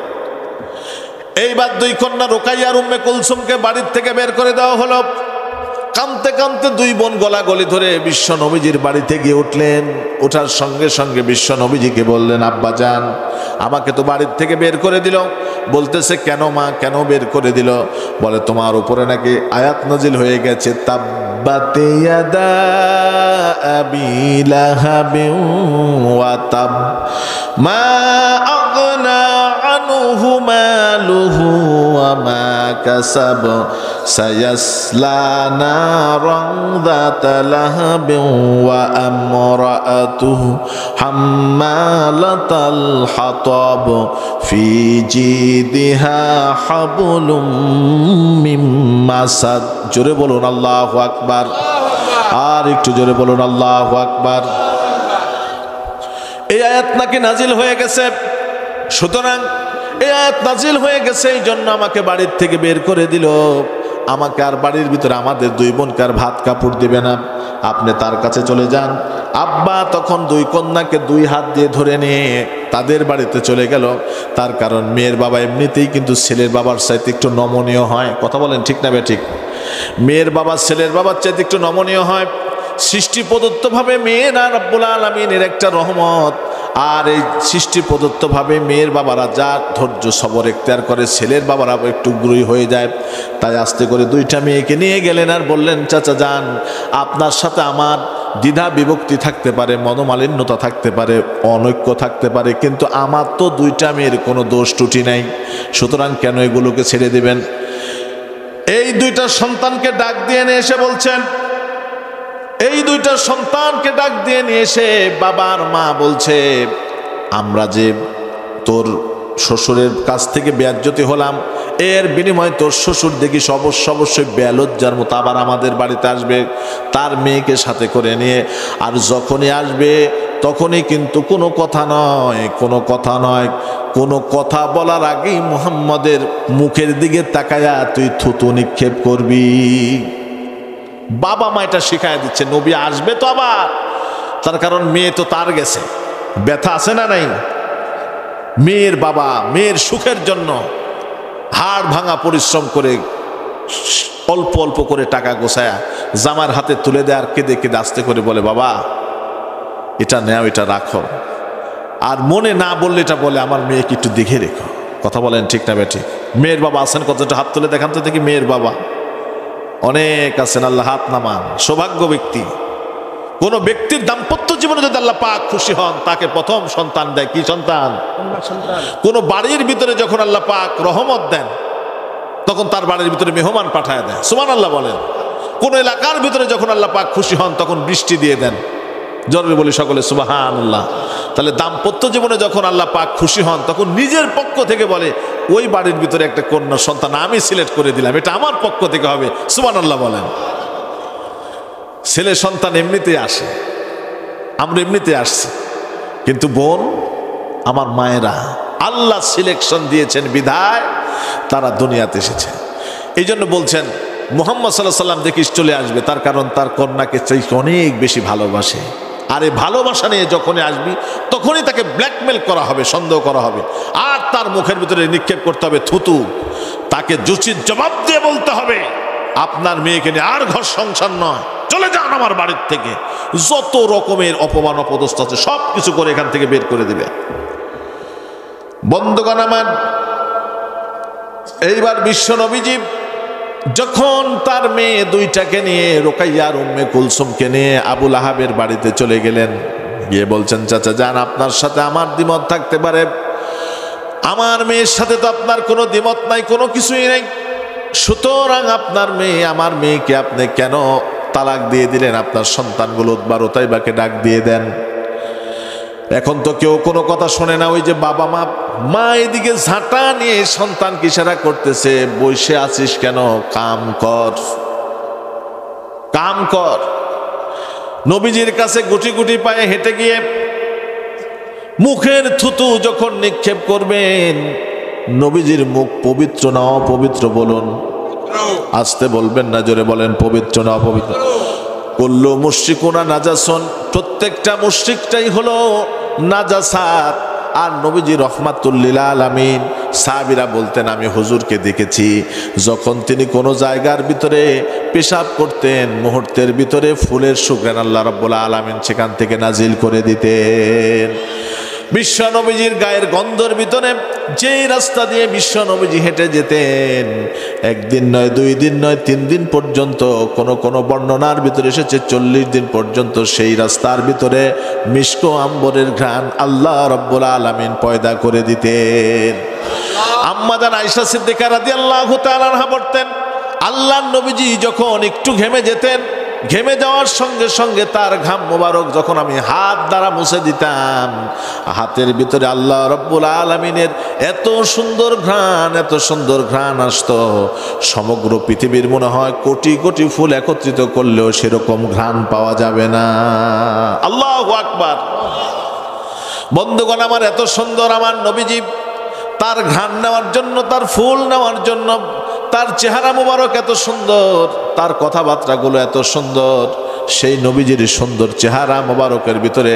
এইবার দুই কন্যা রুকাইয়া আর উম্মে কুলসুমকে বাড়ির থেকে বের করে দেওয়া হলো। কাঁদতে কাঁদতে দুই বোন গলাগলি ধরে বিশ্ব নবীজির বাড়িতে গিয়ে উঠলেন। ওঠার সঙ্গে সঙ্গে বিশ্ব নবীজিকে বললেন আব্বা জান, আমাকে তো বাড়ির থেকে বের করে দিল। বলতেছে কেন মা, কেন বের করে দিল? বলে তোমার উপরে নাকি আয়াত নাজিল হয়ে গেছে, তাব্বাত ইয়াদা আবি লাহাবিন ওয়া তাব মা আগনা আনহু মালুহু ওয়া মা কাসাব সায়াসলা নারান যাতা লাহাবিন ওয়া আমরাআতুহু হাম্মালাতাল হাতাব ফি জিদিহা হাবলুম মিন মাসাদ। জোরে বলুন আল্লাহু আকবার। আর একটু জোরে বলুন আল্লাহু আকবার। এই আয়াত নাকি নাজিল হয়ে গেছে। সুতরাং এই আয়াত নাজিল হয়ে গেছে, এই জন্য আমাকে বাড়ির থেকে বের করে দিল। আমাকে আর বাড়ির ভিতরে আমাদের দুই বোনকে আর ভাত কাপড় দিবে না, আপনি তার কাছে চলে যান। আব্বা তখন দুই কন্যাকে দুই হাত দিয়ে ধরে নিয়ে তাদের বাড়িতে চলে গেল। তার কারণ মেয়ের বাবা এমনিতেই কিন্তু ছেলের বাবার চাইতে একটু নমনীয় হয়। কথা বলেন ঠিক না ঠিক? মেয়ের বাবা ছেলের বাবার চাইতে একটু নমনীয় হয়। সৃষ্টি প্রদত্তভাবে মেয়েরা রব্বুল আলামিনের একটা রহমত। আর এই সৃষ্টি প্রদত্তভাবে মেয়ের বাবারা যা ধৈর্য সবর এখতিয়ার করে, ছেলের বাবারা একটু উগ্রই হয়ে যায়। তাই আস্তে করে দুইটা মেয়েকে নিয়ে গেলেন আর বললেন চাচা যান, আপনার সাথে আমার দ্বিধা বিভক্তি থাকতে পারে, মনোমালিন্যতা থাকতে পারে, অনৈক্য থাকতে পারে, কিন্তু আমার তো দুইটা মেয়ের কোনো দোষ ত্রুটি নাই, সুতরাং কেন এগুলোকে ছেড়ে দেবেন? এই দুইটা সন্তানকে ডাক দিয়ে নিয়ে এসে বলছেন, এই দুইটা সন্তানকে ডাক দিয়ে নিয়ে এসে বাবার মা বলছে আমরা যে তোর শ্বশুরের কাছ থেকে বেয়াজ্জতি হলাম, এর বিনিময়ে তোর শ্বশুর দেখি অবশ্যই বেলজ্জার মতো আবার আমাদের বাড়িতে আসবে তার মেয়েকে সাথে করে নিয়ে। আর যখনই আসবে তখনই কিন্তু কোনো কথা নয়, কোনো কথা বলার আগেই মুহাম্মাদের মুখের দিকে তাকায়া তুই থুতু নিক্ষেপ করবি। বাবা মা এটা শিখায় দিচ্ছে, নবী আসবে তো আবার, তার কারণ মেয়ে তো তার গেছে, ব্যথা আছে না নাই? মেয়ের বাবা মেয়ের সুখের জন্য হাড় ভাঙা পরিশ্রম করে অল্প অল্প করে টাকা গোছায়া জামার হাতে তুলে দেয় আর কেঁদে কেঁদে আস্তে করে বলে, বাবা এটা নেও, এটা রাখো। আর মনে না বললে এটা বলে, আমার মেয়েকে একটু দেখে রেখো। কথা বলেন ঠিক না বেঠিক? মেয়ের বাবা আছেন কতটা? হাত তুলে দেখান তো দেখি। মেয়ের বাবা অনেক আছেন, আল্লাহ হাত নামান। সৌভাগ্য ব্যক্তি। কোন ব্যক্তির দাম্পত্য জীবনে যদি আল্লাহ পাক খুশি হন, তাকে প্রথম সন্তান দেয়। কি সন্তান? কোন বাড়ির ভিতরে যখন আল্লাহ পাক রহমত দেন, তখন তার বাড়ির ভিতরে মেহমান পাঠায় দেয়। সুবহানাল্লাহ বলেন। কোন এলাকার ভিতরে যখন আল্লাহ পাক খুশি হন, তখন বৃষ্টি দিয়ে দেন। জরুরি বলি সকলে সুবহানাল্লাহ। তাহলে দাম্পত্য জীবনে যখন আল্লাহ পাক খুশি হন, তখন নিজের পক্ষ থেকে বলে, ওই বাড়ির ভিতরে একটা কন্যা সন্তান আমি সিলেক্ট করে দিলাম, এটা আমার পক্ষ থেকে হবে। সুবহানাল্লাহ বলেন। ছেলে সন্তান এমনিতেই আসে, আমরা এমনিতে আসছি, কিন্তু বোন আমার মায়েরা আল্লাহ সিলেকশন দিয়েছেন বিধায় তারা দুনিয়াতে এসেছে। এই জন্য বলছেন মুহাম্মদ সাল্লাল্লাহু আলাইহি সাল্লাম দেখিস চলে আসবে, তার কারণ তার কন্যাকে চাই অনেক বেশি ভালোবাসে। আর এই ভালোবাসা নিয়ে যখনই আসবি, তখনই তাকে ব্ল্যাকমেল করা হবে, সন্দেহ করা হবে, আর তার মুখের ভিতরে নিক্ষেপ করতে হবে থুতু। তাকে যুচিত জবাব দিয়ে বলতে হবে, আপনার মেয়েকে নিয়ে আর ঘর সংসার নয়, চলে যান আমার বাড়ির থেকে। যত রকমের অপমান অপদস্থ আছে সব কিছু করে এখান থেকে বের করে দিবে। বন্ধুগণ আমার, এইবার বিশ্ব নবীজি যখন তার মেয়ে দুইটাকে নিয়ে, রোকাইয়া আর উম্মে কুলসুমকে নিয়ে আবু লাহাবের বাড়িতে চলে গেলেন। গিয়ে বলছেন, চাচা যান, আপনার সাথে আমার দ্বিমত থাকতে পারে, আমার মেয়ের সাথে তো আপনার কোনো দ্বিমত নাই, কোনো কিছুই নাই, সুতরাং আপনার মেয়ে, আমার মেয়েকে আপনি কেন তালাক দিয়ে দিলেন? আপনার সন্তানগুলো উতবা উতাইবাকে ডাক দিয়ে দেন। এখন তো কেউ কোনো কথা শোনে না। ওই যে বাবা মা এদিকে ঝাঁটা নিয়ে সন্তানকে ইশারা করতেছে, বসে আছিস কেন, কাম কর, কাম কর। নবীজির কাছে গুটি গুটি পায়ে হেঁটে গিয়ে মুখের থুতু যখন নিক্ষেপ করবেন, নবীজির মুখ পবিত্র না অপবিত্র বলুন? আসতে বলবেন না, জোরে বলেন, পবিত্র না অপবিত্র? কুল্লু মুশরিকুনা নাজাসুন, প্রত্যেকটা মুশরিকটাই হলো নাজাসাত। আর নবীজি রহমাতুল লিল আলামিন, সাহাবীরা বলতেন, আমি হুজুরকে দেখেছি যখন তিনি কোনো জায়গার ভিতরে পেশাব করতেন, মুহূর্তের ভিতরে ফুলের সুঘ্রাণ আল্লাহ রাব্বুল আলামিন সেখান থেকে নাজিল করে দিতেন। বিশ্ব নবীজির গায়ের গন্ধের ভিতরে যেই রাস্তা দিয়ে বিশ্ব নবীজি হেঁটে যেতেন, একদিন নয়, 2 দিন নয়, 3 দিন পর্যন্ত, কোন বর্ণনার ভিতরে এসেছে 40 দিন পর্যন্ত সেই রাস্তার ভিতরে মিশক আম্বরের ঘ্রাণ আল্লাহ রাব্বুল আলামিন পয়দা করে দিতেন। আম্মা জান আয়েশা সিদ্দিকা রাদিয়াল্লাহু তাআলা আনহা বলতেন, আল্লাহর নবীজি যখন একটু ঘেমে যেতেন, ঘেমে যাওয়ার সঙ্গে সঙ্গে তার ঘাম মোবারক যখন আমি হাত দ্বারা মুছে দিতাম, হাতের ভিতরে আল্লাহ রাব্বুল আলামিনের এত সুন্দর ঘ্রাণ, এত সুন্দর ঘ্রাণ আসতো, সমগ্র পৃথিবীর মনে হয় কোটি কোটি ফুল একত্রিত করলেও সেরকম ঘ্রাণ পাওয়া যাবে না। আল্লাহু আকবার। বন্ধুগণ আমার, এত সুন্দর আমার নবীজি, তার ঘ্রাণ নেওয়ার জন্য, তার ফুল নেওয়ার জন্য, তার চেহারা মোবারক এত সুন্দর, তার কথাবার্তাগুলো এত সুন্দর, সেই নবীজির সুন্দর চেহারা মোবারকের ভিতরে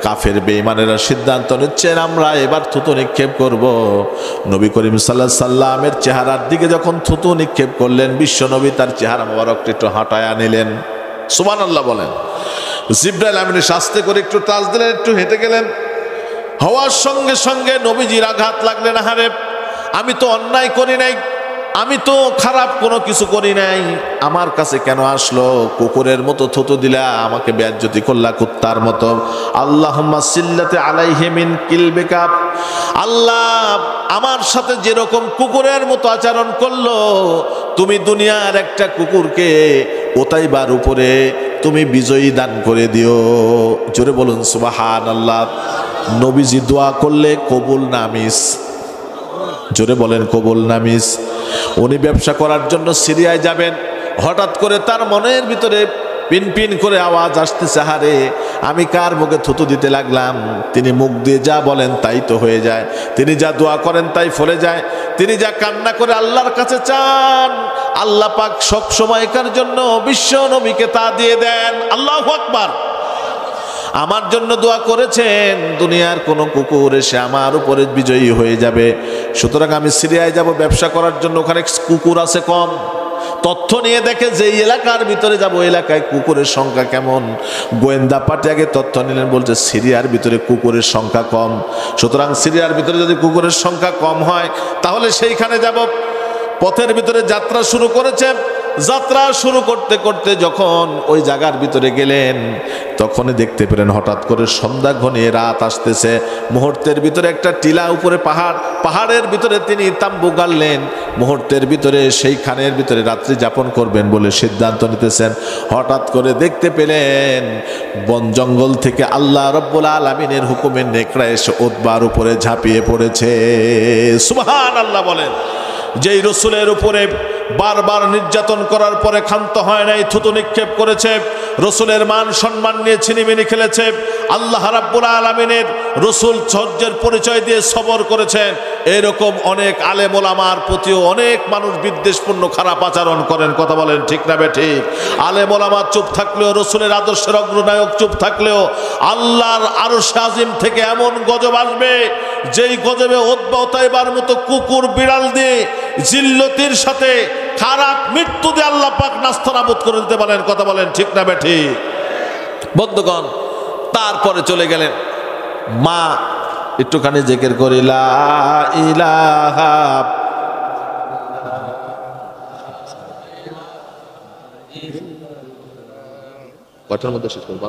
কাফের বেঈমানেরা সিদ্ধান্ত নিচ্ছেন আমরা এবার থুতু নিক্ষেপ করব। নবী করিম সাল্লাল্লাহু আলাইহি সাল্লামের চেহারার দিকে যখন থুতু নিক্ষেপ করলেন, বিশ্ব নবী তার চেহারা মোবারকটা একটু হাঁটায়া নিলেন। সুবহানাল্লাহ বলেন। জিবরাইল আমিন আস্তে করে একটু টাচ দিলেন, একটু হেঁটে গেলেন। হওয়ার সঙ্গে সঙ্গে নবীজির আঘাত লাগলেন, আহারে আমি তো অন্যায় করি নাই, আমি তো খারাপ কোনো কিছু করি নাই, আমার কাছে কেন আসলো? কুকুরের মতো থুতু দিলা, আমাকে বেয়াজ্জতি করলা কুত্তার মতো। আল্লাহুম্মা সিল্লাতে আলাইহি মিন কিলবিকা, আল্লাহ আমার সাথে যেরকম কুকুরের মতো আচরণ করলো, তুমি দুনিয়ার একটা কুকুরকে ওতাইবার উপরে তুমি বিজয়ী দান করে দিও। জোরে বলুন সুবহানাল্লাহ। নবীজি দোয়া করলে কবুল না মিস? জোরে বলেন কবুল না মিস? উনি ব্যবসা করার জন্য সিরিয়ায় যাবেন, হঠাৎ করে তার মনের ভিতরে পিন পিন করে আওয়াজ আসতেছে, হারে আমি কার মুখে থুতু দিতে লাগলাম? তিনি মুখ দিয়ে যা বলেন তাই তো হয়ে যায়, তিনি যা দোয়া করেন তাই ফলে যায়, তিনি যা কান্না করে আল্লাহর কাছে চান, আল্লাহ পাক সব সময়কার জন্য বিশ্ব নবীকে তা দিয়ে দেন। আল্লাহু আকবার। আমার জন্য দোয়া করেছেন দুনিয়ার কোনো কুকুর এসে আমার উপরে বিজয়ী হয়ে যাবে, সুতরাং আমি সিরিয়ায় যাব ব্যবসা করার জন্য, ওখানে কুকুর আছে কম। তথ্য নিয়ে দেখে যে এলাকার ভিতরে যাব এলাকায় কুকুরের সংখ্যা কেমন, গোয়েন্দা পার্টি আগে তথ্য নিলেন, বলছে সিরিয়ার ভিতরে কুকুরের সংখ্যা কম, সুতরাং সিরিয়ার ভিতরে যদি কুকুরের সংখ্যা কম হয় তাহলে সেইখানে যাব। পথের ভিতরে যাত্রা শুরু করেছে। যাত্রা শুরু করতে করতে যখন ওই জায়গার ভিতরে গেলেন তখনই দেখতে পেলেন হঠাৎ করে সন্ধ্যা ঘনিয়ে রাত আসতেছে। মুহূর্তের ভিতরে একটা টিলা উপরে পাহাড়ের ভিতরে তিনি তাম্বু গাড়লেন, মুহূর্তের ভিতরে সেইখানের ভিতরে রাত্রি যাপন করবেন বলে সিদ্ধান্ত নিতেছেন। হঠাৎ করে দেখতে পেলেন বন জঙ্গল থেকে আল্লাহ রব্বুল আলামিনের হুকুমে নেকড়া এসে উতবার উপরে ঝাঁপিয়ে পড়েছে। সুবহানাল্লাহ বলেন। যেই রসুলের উপরে বারবার নির্যাতন করার পরে ক্ষান্ত হয় নাই, থুতু নিক্ষেপ করেছে, রসুলের মান সম্মান নিয়ে ছিনিমিনি খেলেছে, আল্লাহ রাব্বুল আলামিনের রসুল ধৈর্যের পরিচয় দিয়ে সবর করেছেন, এরকম অনেক আলেম ওলামার প্রতিও অনেক মানুষ বিদ্বেষপূর্ণ খারাপ আচরণ করেন। কথা বলেন ঠিক না বেঠিক? আলেম ওলামা চুপ থাকলেও, রসুলের আদর্শের অগ্রনায়ক চুপ থাকলেও আল্লাহর আরশ আজিম থেকে এমন গজব আসবে যেই গজবে উদ্বাউতাইবার মতো কুকুর বিড়াল দিয়ে জিল্লতির সাথে খারাপ মৃত্যু দিয়ে আল্লাহ পাক নাস্তানাবুদ করে দিতে পারেন। কথা বলেন ঠিক না বেঠিক? বন্ধুগণ, তারপরে চলে গেলেন। মা একটুখানি জিকির করি, লা ইলাহা কটার মধ্যে শেষ করব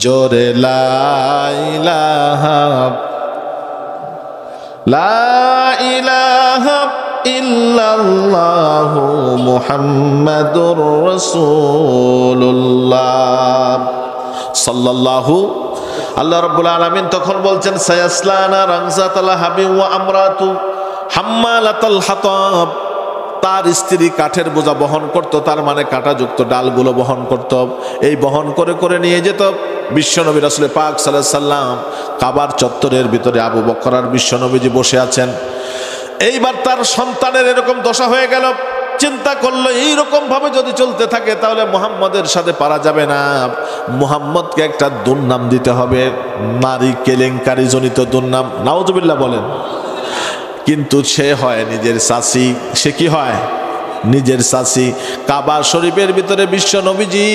জোরে, লা ইলাহা ইল্লাল্লাহু মুহাম্মাদুর রাসূলুল্লাহ সাল্লাল্লাহু। আল্লাহ রাব্বুল আলামিন তখন বলছেন সায়াসলা নারান যাতা লাহাবিন ওয়া আমরাতু হাম্মালাতাল হাতাব। তার স্ত্রী কাঠের বোঝা বহন করত, তার মানে কাঁটাযুক্ত ডালগুলো বহন করত। এই বহন করে করে নিয়ে যেত বিশ্বনবী রাসূল পাক সাল্লাল্লাহু আলাইহি সাল্লাম। কাবার চত্বরের ভিতরে আবু বকর আর বিশ্বনবীজি বসে আছেন। এইবার তার সন্তানের এরকম দশা হয়ে গেল। চিন্তা করলো এইরকম ভাবে যদি চলতে থাকে তাহলে মুহাম্মদের সাথে পারা যাবে না, মুহাম্মদকে একটা দুর্নাম দিতে হবে, নারী কেলেঙ্কারি জনিত দুর্নাম। নাউজুবিল্লাহ বলেন। কিন্তু সে হয় নিজের চাচি। সে কি হয়? নিজের চাচি। কাবা শরীফের ভিতরে বিশ্ব নবীজি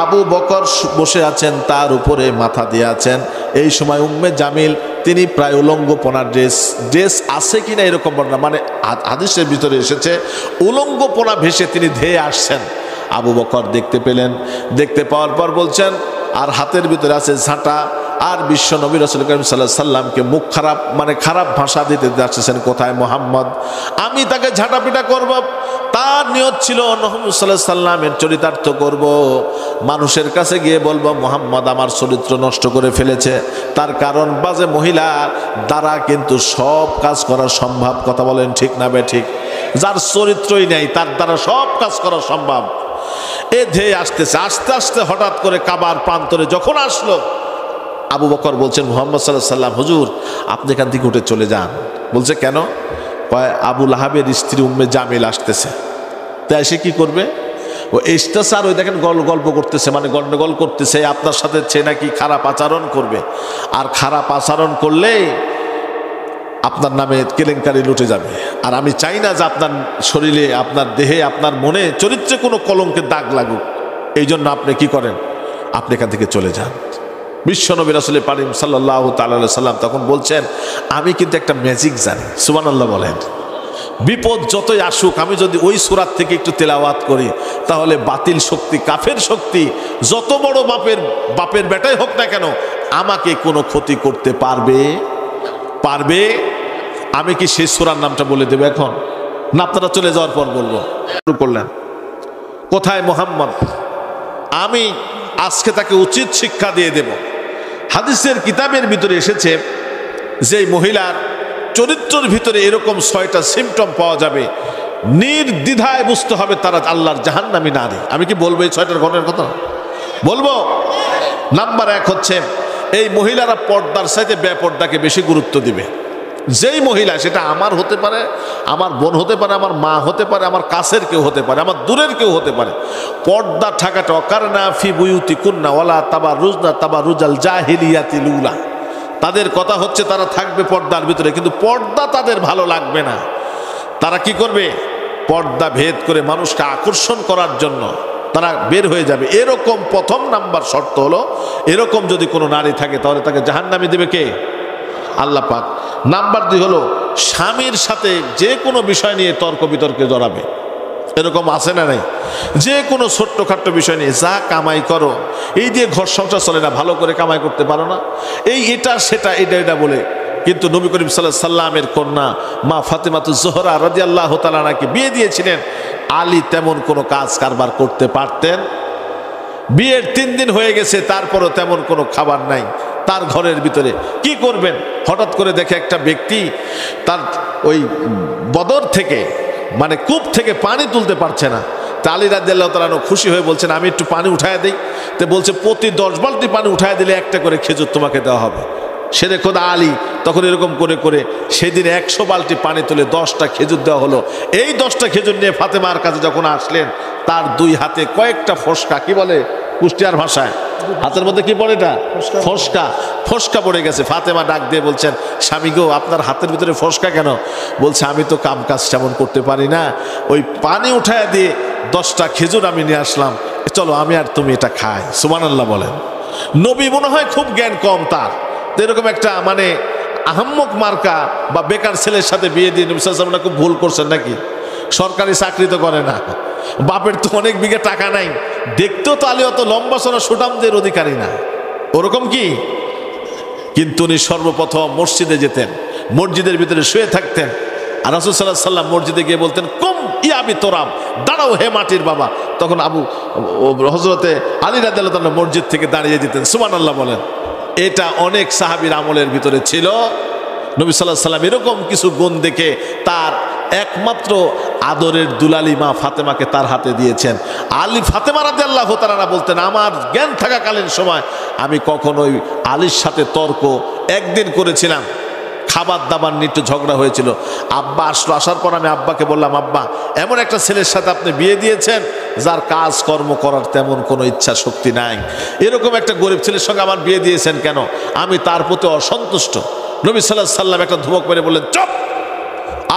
আবু বকর বসে আছেন, তার উপরে মাথা দিয়ে আছেন। এই সময় উম্মে জামিল তিনি প্রায় উলঙ্গপনা ড্রেস আছে কিনা এরকম বর্ণনা, মানে হাদিসের ভিতরে এসেছে উলঙ্গপনা ভেসে তিনি ধেয়ে আসছেন। আবু বকর দেখতে পেলেন, দেখতে পাওয়ার পর বলছেন, আর হাতের ভিতরে আছে ঝাঁটা, আর বিশ্ব নবী রাসূল করিম সাল্লাল্লাহু আলাইহি সাল্লামকে মুখ খারাপ মানে খারাপ ভাষা দিতে যাচ্ছেন, কোথায় মুহাম্মদ, আমি তাকে ঝাঁটাপিটা করব। তার নিয়ত ছিল মুহাম্মদ সাল্লাল্লাহু আলাইহি সাল্লামের চরিতার্থ করব, মানুষের কাছে গিয়ে বলবো মুহাম্মদ আমার চরিত্র নষ্ট করে ফেলেছে। তার কারণ বাজে মহিলা দ্বারা কিন্তু সব কাজ করা সম্ভব। কথা বলেন ঠিক না বেঠিক? যার চরিত্রই নেই তার দ্বারা সব কাজ করা সম্ভব। এ ধেয়ে আসতেছে, আস্তে আস্তে হঠাৎ করে কাবার প্রান্তরে যখন আসলো, আবু বকর বলছেন মুহাম্মদ সাল্লাল্লাহু আলাইহি সাল্লাম হুজুর আপনি এখান থেকে উঠে চলে যান। বলছে কেন? আবু লাহাবের স্ত্রী উম্মে জামিল আসতেছে। তাই সে কি করবে? ও এসতেছে আর ওই দেখেন গল্প করতেছে, মানে গন্ডগোল করতেছে, আপনার সাথে সে নাকি খারাপ আচরণ করবে, আর খারাপ আচরণ করলে আপনার নামে কেলেঙ্কারি লুটে যাবে। আর আমি চাই না যে আপনার শরীরে, আপনার দেহে, আপনার মনে, চরিত্রে কোনো কলঙ্কের দাগ লাগুক। এই জন্য আপনি কি করেন? আপনি এখান থেকে চলে যান। বিশ্বনবী রাসূল পাক সাল্লাল্লাহু তাআলা আলাইহি সাল্লাম তখন বলছেন আমি কিন্তু একটা ম্যাজিক জানি। সুবহানাল্লাহ বলেন। বিপদ যতই আসুক আমি যদি ওই সূরা থেকে একটু তেলাওয়াত করি তাহলে বাতিল শক্তি, কাফের শক্তি যত বড় বাপের বেটাই হোক না কেন আমাকে কোনো ক্ষতি করতে পারবে? আমি কি সেই সূরার নামটা বলে দেব এখন, না আপনারা চলে যাওয়ার পর বলবো? শুরু করলেন, কোথায় মুহাম্মদ? আমি আজকে তাকে উচিত শিক্ষা দিয়ে দেব। হাদিসের কিতাবের ভিতরে এসেছে যে মহিলার চরিত্রের ভিতরে এরকম 6টা সিমটম পাওয়া যাবে, নির্দ্বিধায় বুঝতে হবে তারা আল্লাহর জাহান্নামী নারী। আমি কি বলবো এই 6টার ঘটনার কথা? বলবো। নাম্বার 1 হচ্ছে এই মহিলারা পর্দার চাইতে বেপর্দাকে বেশি গুরুত্ব দিবে। যেই মহিলা, সেটা আমার হতে পারে, আমার বোন হতে পারে, আমার মা হতে পারে, আমার কাছের কেউ হতে পারে, আমার দূরের কেউ হতে পারে, পর্দা ঠাকাটা অকারনা ফি বুয়ুতিকুন্না ওয়ালা তাবাররুজনা তাবাররুজাল জাহিলিয়াতিল উলা। তাদের কথা হচ্ছে তারা থাকবে পর্দার ভিতরে, কিন্তু পর্দা তাদের ভালো লাগবে না। তারা কি করবে? পর্দা ভেদ করে মানুষকে আকর্ষণ করার জন্য তারা বের হয়ে যাবে। এরকম প্রথম নাম্বার শর্ত হলো, এরকম যদি কোনো নারী থাকে তাহলে তাকে জাহান্নামে দেবে কে? আল্লাহ পাক। নাম্বার 2 হলো স্বামীর সাথে যে কোনো বিষয় নিয়ে তর্ক বিতর্কে জড়াবে। এরকম আছে না নাই? যে কোনো ছোট্টখাট্ট বিষয় নিয়ে, যা কামাই করো, এই দিয়ে ঘর সংসার চলে না, ভালো করে কামাই করতে পারো না, এই এটা সেটা এটা বলে। কিন্তু নবী করিম সাল্লাল্লাহু আলাইহি সাল্লামের কন্যা মা ফাতেমাতুজ জোহরা রাদিয়াল্লাহু তাআলা আনহাকে বিয়ে দিয়েছিলেন। আলী তেমন কোনো কাজ কারবার করতে পারতেন? বিয়ের 3 দিন হয়ে গেছে, তারপরও তেমন কোনো খাবার নাই তার ঘরের ভিতরে। কি করবেন? হঠাৎ করে দেখে একটা ব্যক্তি তার ওই বদর থেকে, মানে কূপ থেকে পানি তুলতে পারছে না। তা আলী রাদিয়াল্লাহু তাআলা খুশি হয়ে বলছেন, আমি একটু পানি উঠায় দিই। তো বলছে, প্রতি 10 বালতি পানি উঠায় দিলে একটা করে খেজুর তোমাকে দেওয়া হবে। সে খোদা আলী তখন এরকম করে করে সেদিন 100 বালতি পানি তুলে 10টা খেজুর দেওয়া হলো। এই 10টা খেজুর নিয়ে ফাতেমার কাছে যখন আসলেন, তার 2 হাতে কয়েকটা ফসকা, কি বলে কুষ্টিয়ার ভাষায়, হাতের মধ্যে কি পড়ে? এটা ফসকা পড়ে গেছে। ফাতেমা ডাক দিয়ে বলছেন, স্বামী গো, আপনার হাতের ভিতরে ফসকা কেন? বলছে, আমি তো কাম কাজ তেমন করতে পারি না, ওই পানি উঠায় দিয়ে 10টা খেজুর আমি নিয়ে আসলাম, চলো আমি আর তুমি এটা খাই। সুবহানাল্লাহ বলেন। নবী মনে হয় খুব জ্ঞান কম তার। এরকম একটা মানে আহাম্মক মার্কা বা বেকার ছেলের সাথে বিয়ে দিয়ে নবী সাল্লাল্লাহু আলাইহি ওয়াসাল্লাম খুব ভুল করছেন নাকি? সরকারি চাকরি তো করে না, বাপের তো অনেক বিঘে টাকা নাই, দেখতেও তো আলী অত লম্বা চড়া সুঠামদের অধিকারী না, ওরকম কি? কিন্তু উনি সর্বপ্রথম মসজিদে যেতেন, মসজিদের ভিতরে শুয়ে থাকতেন। আর রাসূল সাল্লাল্লাহু আলাইহি ওয়াসাল্লাম মসজিদে গিয়ে বলতেন, কুম ইয়া আবি তুরাব, দাঁড়াও হে মাটির বাবা। তখন হযরতে আলী রাদিয়াল্লাহু তাআলা মসজিদ থেকে দাঁড়িয়ে যেতেন। সুবহানাল্লাহ বলেন। এটা অনেক সাহাবীর আমলের ভিতরে ছিল। নবী সাল্লাল্লাহু আলাইহি ওয়াসাল্লাম এরকম কিছু গুণ দেখে তার একমাত্র আদরের দুলালি মা ফাতেমাকে তার হাতে দিয়েছেন। ফাতেমা রাদিয়াল্লাহু তাআলা বলতেন, আমার জ্ঞান থাকাকালীন সময় আমি কখনোই আলীর সাথে তর্ক একদিন করেছিলাম, খাবার দাবার নিয়ে একটু ঝগড়া হয়েছিল। আব্বা আসলো, আসার পর আমি আব্বাকে বললাম, আব্বা এমন একটা ছেলের সাথে আপনি বিয়ে দিয়েছেন যার কাজ কর্ম করার তেমন কোনো ইচ্ছা শক্তি নাই, এরকম একটা গরিব ছেলের সঙ্গে আমার বিয়ে দিয়েছেন কেন? আমি তার প্রতি অসন্তুষ্ট। নবী সাল্লাল্লাহু আলাইহি ওয়াসাল্লাম একটা ধমক মেরে বললেন, চুপ!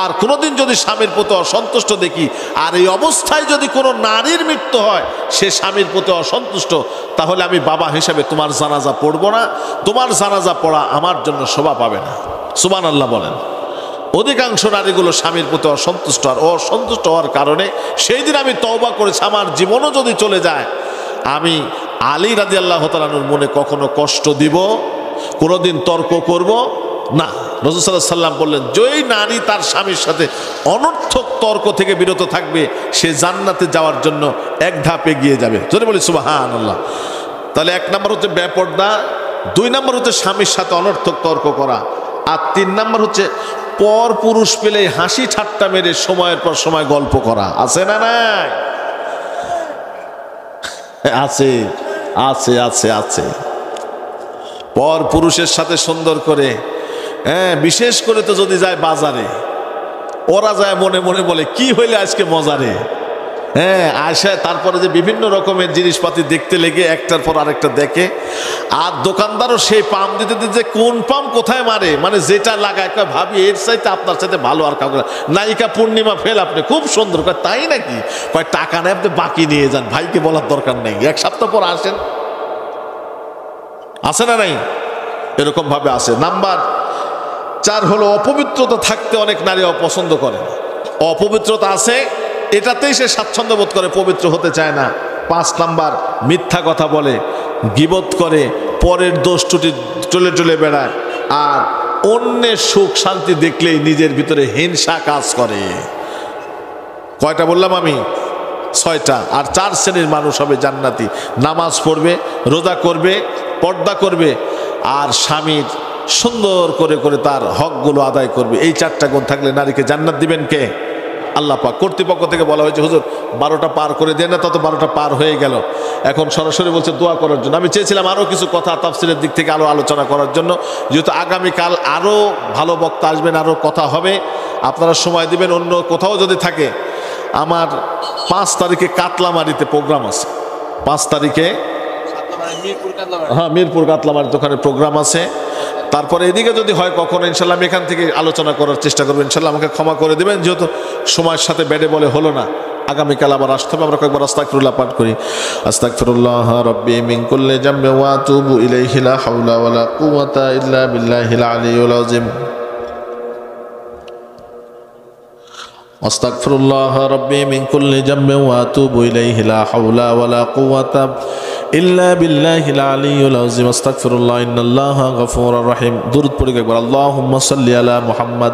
আর কোনোদিন যদি স্বামীর প্রতি অসন্তুষ্ট দেখি, আর এই অবস্থায় যদি কোনো নারীর মৃত্যু হয়, সে স্বামীর প্রতি অসন্তুষ্ট, তাহলে আমি বাবা হিসাবে তোমার জানাজা পড়বো না, তোমার জানাজা পড়া আমার জন্য শোভা পাবে না। সুবহানাল্লাহ বলেন। অধিকাংশ নারীগুলো স্বামীর প্রতি অসন্তুষ্ট, আর অসন্তুষ্ট হওয়ার কারণে সেই দিন আমি তওবা করেছি, আমার জীবনও যদি চলে যায়, আমি আলী রাদিয়াল্লাহু তাআলা আনহুর মনে কখনো কষ্ট দিব, কোনোদিন তর্ক করব না। রাসূল সাল্লাল্লাহু আলাইহি ওয়াসাল্লাম বললেন, যেই নারী তার স্বামীর সাথে অনর্থক তর্ক থেকে বিরত থাকবে, সে জান্নাতে যাওয়ার জন্য এক ধাপ এগিয়ে যাবে। জোরে বলি সুবহানাল্লাহ। তাহলে 1 নম্বর হচ্ছে বেপরদা, 2 নম্বর হচ্ছে স্বামীর সাথে অনর্থক তর্ক করা, আর 3 নম্বর হচ্ছে পর পুরুষ পেলে হাসি ঠাট্টা মেরে সময়ের পর সময় গল্প করা। আছে না নাই? আছে আছে আছে আছে। পর পুরুষের সাথে সুন্দর করে, বিশেষ করে তো যদি যায় বাজারে, ওরা যায় মনে মনে বলে, কি হইলে আজকে মজারে, আসে। তারপরে যে বিভিন্ন রকমের জিনিসপাতি দেখতে লেগে একটার পর আরেকটা দেখে, আর দোকানদারও সেই পাম দিতে দিতে কোন পাম কোথায় মারে, মানে যেটা লাগায়, ভাবি এর চাইতে আপনার সাথে ভালো আর কাউকে। নায়িকা পূর্ণিমা ফেল, আপনি খুব সুন্দর, তাই নাকি? টাকা নেই, আপনি বাকি নিয়ে যান, ভাইকে বলার দরকার নেই, 1 সপ্তাহ পর আসেন। আছে না নাই? এরকম ভাবে আসে। নাম্বার 4 হলো অপবিত্রতা থাকতে অনেক নারী অপছন্দ করে। অপবিত্রতা আছে, এটাতেই সে স্বাচ্ছন্দ্য বোধ করে, পবিত্র হতে চায় না। 5 নাম্বার মিথ্যা কথা বলে, গীবত করে, পরের দোষ টুটি টলে বেড়ায়, আর অন্যের সুখ শান্তি দেখলেই নিজের ভিতরে হিংসা কাজ করে। কয়টা বললাম আমি? 6টা। আর 4 শ্রেণীর মানুষ হবে জান্নাতি। নামাজ পড়বে, রোজা করবে, পর্দা করবে, আর স্বামীর সুন্দর করে করে তার হকগুলো আদায় করবে। এই 4টা গুণ থাকলে নারীকে জান্নাত দিবেন কে? আল্লাহ পাক কর্তৃপক্ষ থেকে বলা হয়েছে হুজুর 12টা পার করে দেন না, তত 12টা পার হয়ে গেল। এখন সরাসরি বলছে দোয়া করার জন্য। আমি চেয়েছিলাম আরও কিছু কথা তাফসিরের দিক থেকে আরও আলোচনা করার জন্য, যেহেতু আগামীকাল আরও ভালো বক্তা আসবেন, আরও কথা হবে, আপনারা সময় দিবেন। অন্য কোথাও যদি থাকে, আমার 5 তারিখে কাতলামারিতে প্রোগ্রাম আছে। 5 তারিখে হ্যাঁ, মিরপুর কাতলামারিতে ওখানে প্রোগ্রাম আছে। তারপরে এদিকে যদি হয় কখনো ইনশাল্লাহ আমি এখান থেকে আলোচনা করার চেষ্টা করবো। ইনশাল্লাহ আমাকে ক্ষমা করে দেবেন, যেহেতু সময়ের সাথে বেডে বলে হলো না। আগামীকাল আবার আসতে হবে। আমরা কয়েকবার আস্তাগফিরুল্লাহ পাঠ করি। আস্তাগফিরুল্লাহ রাব্বি মিন কুল্লি জামবি ওয়া আতুবু ইলাইহি লা হাওলা ওয়া লা কুওয়াতা ইল্লা বিল্লাহিল আলিয়্যিল আযীম। আস্তাগফিরুল্লাহ রাব্বি মিন কুল্লি জামবি ওয়া আতুবু ইলাইহি লা হাওলা ওয়া লা কুওয়াতা ইল্লা বিল্লাহিল আলিয়্যিল আযীম। আস্তাগফিরুল্লাহ ইন্নাল্লাহা গফুরুর রহিম। দুরূদ পড়ি একবার। আল্লাহুম্মা সাল্লি আলা মুহাম্মাদ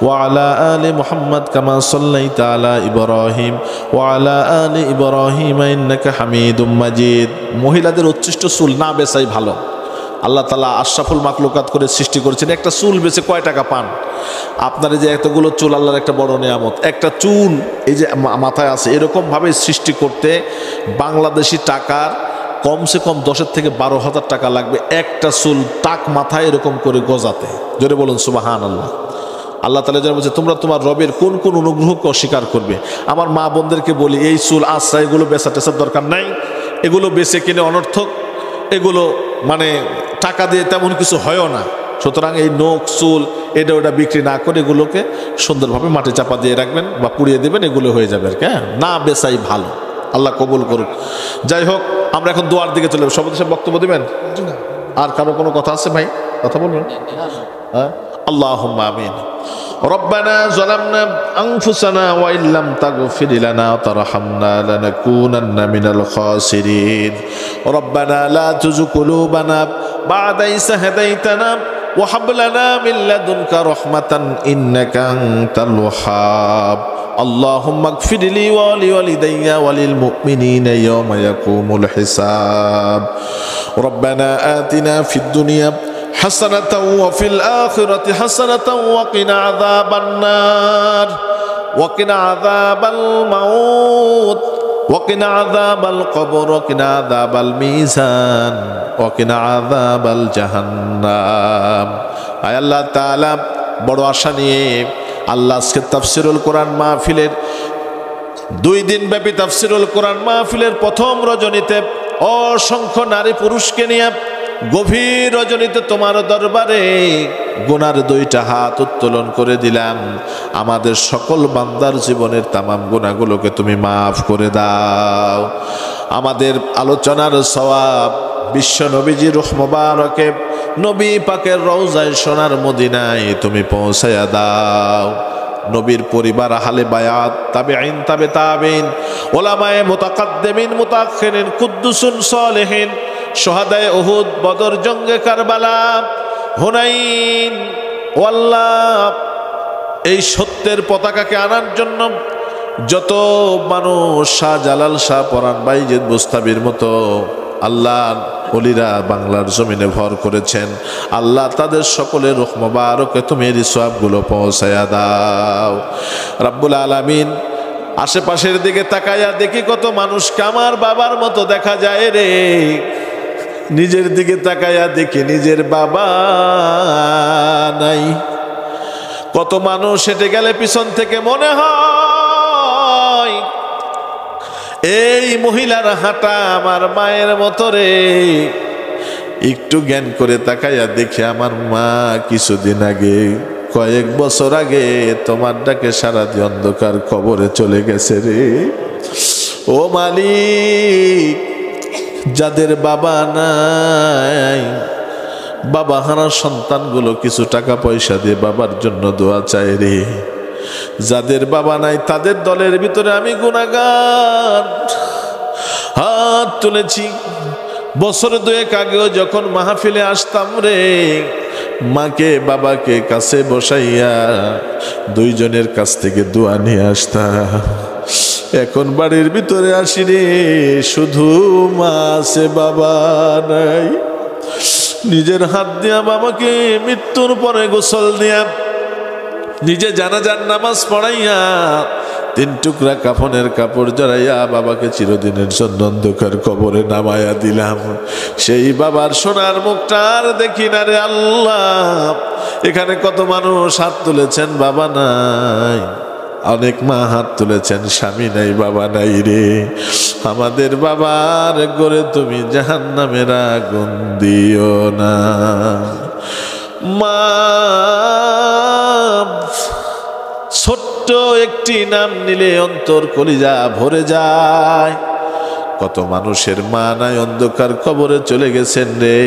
ওয়া আলা আলি মুহাম্মাদ কামা সাল্লাইতা আলা ইব্রাহিম ওয়া আলা আলি ইব্রাহিম ইন্নাকা হামিদুম মাজিদ। মহিলাদের উচ্ছিষ্ট চুল না বেচাই ভালো। আল্লাহ তাআলা আশরাফুল মাখলুকাত করে সৃষ্টি করেছেন। একটা চুল বেচে কয় টাকা পান? আপনার যে এতগুলো চুল আল্লাহর একটা বড় নিয়ামত। একটা চুল এই যে মাথায় আছে, এরকমভাবে সৃষ্টি করতে বাংলাদেশি টাকার কমসে কম 10 থেকে 12,000 টাকা লাগবে একটা চুল টাক মাথায় এরকম করে গজাতে। জোরে বলুন সুবহানাল্লাহ। আল্লাহ তাআলা যেন বলছে তোমরা তোমার রবের কোন কোন অনুগ্রহকে অস্বীকার করবে। আমার মা বোনদেরকে বলি, এই চুল আশ্রয় এগুলো বেচা টেচার দরকার নাই। এগুলো বেচে কিনে অনর্থক, এগুলো মানে টাকা দিয়ে তেমন কিছু হয়ও না। সুতরাং এই নখ চুল এটা ওটা বিক্রি না করে এগুলোকে সুন্দরভাবে মাটি চাপা দিয়ে রাখবেন বা পুড়িয়ে দেবেন, এগুলো হয়ে যাবে আর কি। হ্যাঁ, না বেচাই ভালো। আল্লাহ কবুল করুক। যাই হোক, আমরা এখন দোয়ার দিকে চলে যাবো। সবাই বক্তব্য দিবেন? আর কারো কোনো কথা আছে ভাই? কথা বলবেন? হ্যাঁ, আল্লাহুম্মা আমিন। রব্বানা যালামনা আনফুসানা ওয়া ইল্লাম তাগফির লানা ওয়া তারহামনা লানাকুনান্না মিনাল খাসিরিন। রব্বানা লা তুযিগ কুলুবানা বা'দা ইয হাদাইতানা ওয়া হাব লানা মিন লাদুনকা রাহমাতান ইন্নাকা আনতাল ওয়াহ্হাব। আল্লাহুম্মা ইগফির লি ওয়া লিওয়ালিদাইয়া ওয়া লিল মুমিনিনা ইয়াওমা ইয়াকুমুল হিসাব। রব্বানা আতিনা ফিদ দুনিয়া হাসানাতাও ওয়া ফিল আখিরাতি হাসানাতাও ওয়া কিনা আযাবান নার ওয়া কিনা আযাবাল মাউত ওয়া কিনা আযাবাল কবর ওয়া কিনা আযাবাল মিজান ওয়া কিনা আযাবাল জাহান্নাম। আয় আল্লাহ তাআলা, বড় আশা নিয়ে আল্লাহ আজকে তাফসিরুল কোরআন মাহফিলের 2 দিন ব্যাপী তাফসিরুল কোরআন মাহফিলের প্রথম রজনীতে অসংখ্য নারী পুরুষকে নিয়ে গভীর রজনীতে তোমার দরবারে গুনার 2টা হাত উত্তোলন করে দিলাম। আমাদের সকল বান্দার জীবনের তামাম গুনাহগুলোকে তুমি মাফ করে দাও। আমাদের আলোচনার সওয়াব বিশ্ব নবীজি রূহ মুবারকে নবী পাকের রওজায় সোনার মদিনায় তুমি পৌঁছায়া দাও। নবীর পরিবার, আহলে বায়াত, তাবেঈন, তাবে তাবেঈন, উলামায়ে মুতাকাদ্দিমিন, মুতাআখিরিন, কুদ্দুসুন, সালেহিন, শুহাদায়ে উহুদ, বদর, জঙ্গে কারবালা, হুনাইন, ওয়াল্লাহ, এই সত্যের পতাকাকে আনার জন্য যত মানুষ শাহজালাল, শাহ পরান, বাইজিদ বুস্তাবির মতো আল্লাহ ওলিরা বাংলার জমিনে ভর করেছেন, আল্লাহ তাদের সকলের রূহ মুবারকে তুমি এই সওয়াবগুলো পৌঁছায়া দাও রাব্বুল আলামিন। আশেপাশের দিকে তাকাইয়া দেখি কত মানুষকে আমার বাবার মতো দেখা যায় রে। নিজের দিকে তাকাইয়া দেখি নিজের বাবা নাই। কত মানুষ হেঁটে গেলে পিছন থেকে মনে হয় এই মহিলার হাঁটা আমার মায়ের মতো রে। একটু জ্ঞান করে তাকাইয়া দেখি আমার মা কিছুদিন আগে, কয়েক বছর আগে তোমার ডাকে সারা দিয়ে অন্ধকার কবরে চলে গেছে রে। ও মালিক, যাদের বাবা নাই, বাবা হারা সন্তানগুলো কিছু টাকা পয়সা দিয়ে বাবার জন্য দোয়া চায় রে। যাদের বাবা নাই তাদের দলের ভিতরে আমি গুনাহগার। হাত তুলেছি। বছর 2 আগেও যখন মাহফিলে আসতাম রে, মাকে বাবাকে কাছে বসাইয়া 2 জনের কাছ থেকে দোয়া নিয়ে আসতাম। এখন বাড়ির ভিতরে আসি রে, শুধু মা আছে, বাবা নাই। নিজের হাত দিয়া বাবাকে মৃত্যুর পরে গোসল দিয়া, নিজে জানাজার নামাজ পড়াইয়া তিন টুকরা কাফনের কাপড় জড়াইয়া বাবাকে চিরদিনের জন্য অন্ধকার কবরে নামায়া দিলাম। সেই বাবার সোনার মুখটা আর দেখি না রে আল্লাহ। এখানে কত মানুষ হাত তুলেছেন, বাবা নাই। অনেক মা হাত তুলেছেন, স্বামী নাই, বাবা নাই রে। আমাদের বাবার গড়ে তুমি জাহান্নামের আগুন দিও না। মা ছোট্ট একটি নাম নিলে অন্তর কলিজা ভরে যায়। কত মানুষের মা নাই, অন্ধকার কবরে চলে গেছেন রে।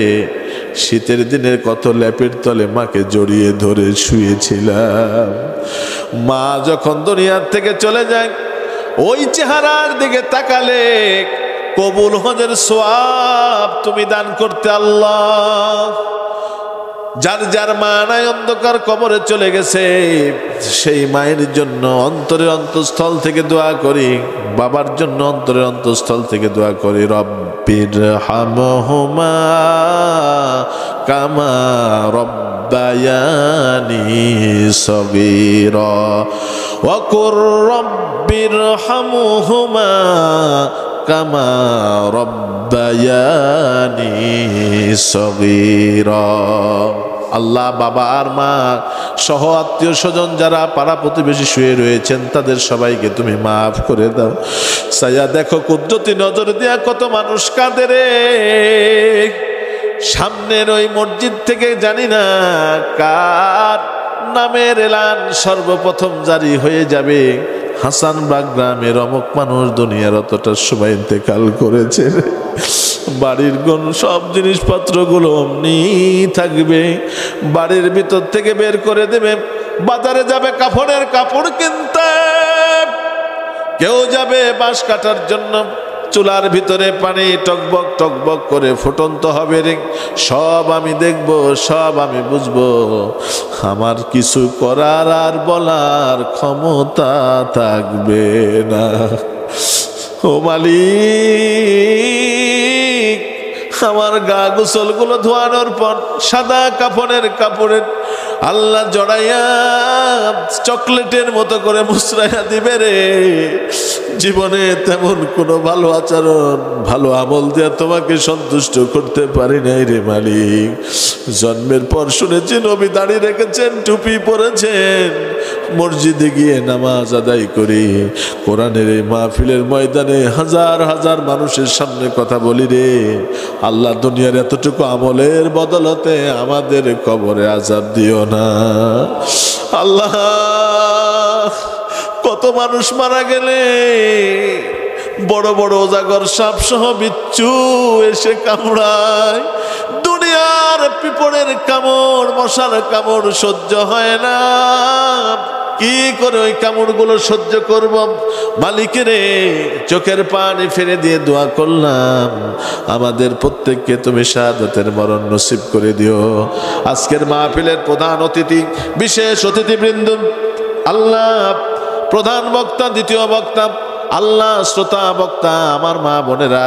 শীতের দিনের কত ল্যাপের তলে মাকে জড়িয়ে ধরে শুয়েছিলাম। মা যখন দুনিয়ার থেকে চলে যায়, ওই চেহারার দিকে তাকালে কবুল হজের সওয়াব তুমি দান করতে আল্লাহ। যার যার মা নাই অন্ধকার কবরে চলে গেছে, সেই মায়ের জন্য অন্তরের অন্তঃস্থল থেকে দোয়া করি, বাবার জন্য অন্তরের অন্তঃস্থল থেকে দোয়া করি, রব্বির হামহুমা কামা রব্বায়ানি সগীরা ওয়া কুর রব্বির হামহুমা কামা রব্বায়ানি সগীরা। আল্লাহ বাবা আর মা সহ আত্মীয় স্বজন যারা পাড়া প্রতিবেশী শুয়ে রয়েছেন তাদের সবাইকে তুমি মাফ করে দাও। সাইয়া দেখো কুদরতি নজর দিয়া কত মানুষ কাঁদে রে। সামনের ওই মসজিদ থেকে জানি না কার নামের এলান সর্বপ্রথম জারি হয়ে যাবে, হাসানবাগ গ্রামের অমুক মানুষ দুনিয়ার অতটা সময় ইন্তেকাল করেছে। বাড়ির কোন সব জিনিসপত্রগুলো অমনি থাকবে, বাড়ির ভিতর থেকে বের করে দেবে, বাজারে যাবে কাফনের কাপড় কিনতে, কেউ যাবে বাঁশ কাটার জন্য, চুলার ভিতরে পানি টকবক টকবক করে ফুটন্ত হবে রে। সব আমি দেখব, সব আমি বুঝবো, আমার কিছু করার আর বলার ক্ষমতা থাকবে না। ও মালিক, আমার গা গোসলগুলো ধোয়ানোর পর সাদা কাফনের কাপড়ের আল্লাহ জড়াইয়া চকলেটের মতো করে মুচড়াইয়া দিবে রে। জীবনে তেমন কোনো ভালো আচরণ, ভালো আমল দিয়ে তোমাকে সন্তুষ্ট করতে পারি নাই রে মালিক। জন্মের পর শুনেছি নবী দাড়ি রেখেছেন, টুপি পরেছেন, মসজিদে গিয়ে নামাজ আদায় করি, কোরআনের এই মাহফিলের ময়দানে হাজার হাজার মানুষের সামনে কথা বলি রে। আল্লাহ দুনিয়ার এতটুকু আমলের বদলতে আমাদের কবরে আযাব দিও না আল্লাহ। কত মানুষ মারা গেলে বড় বড় ওজাগর সাপ সহ বিচ্ছু এসে কামড়ায়। দুনিয়ার পিঁপড়ের কামড়, মশার কামড় সহ্য হয় না, কি করে ওই কামড়গুলো সহ্য করব? মালিকেরে চোখের পানি ফেলে দিয়ে দোয়া করলাম, আমাদের প্রত্যেককে তুমি শাহাদাতের মরণ নসিব করে দিও। আজকের মাহফিলের প্রধান অতিথি, বিশেষ অতিথিবৃন্দ, আল্লাহ প্রধান বক্তা, দ্বিতীয় বক্তা, আল্লাহ শ্রোতা বক্তা, আমার মা বোনেরা,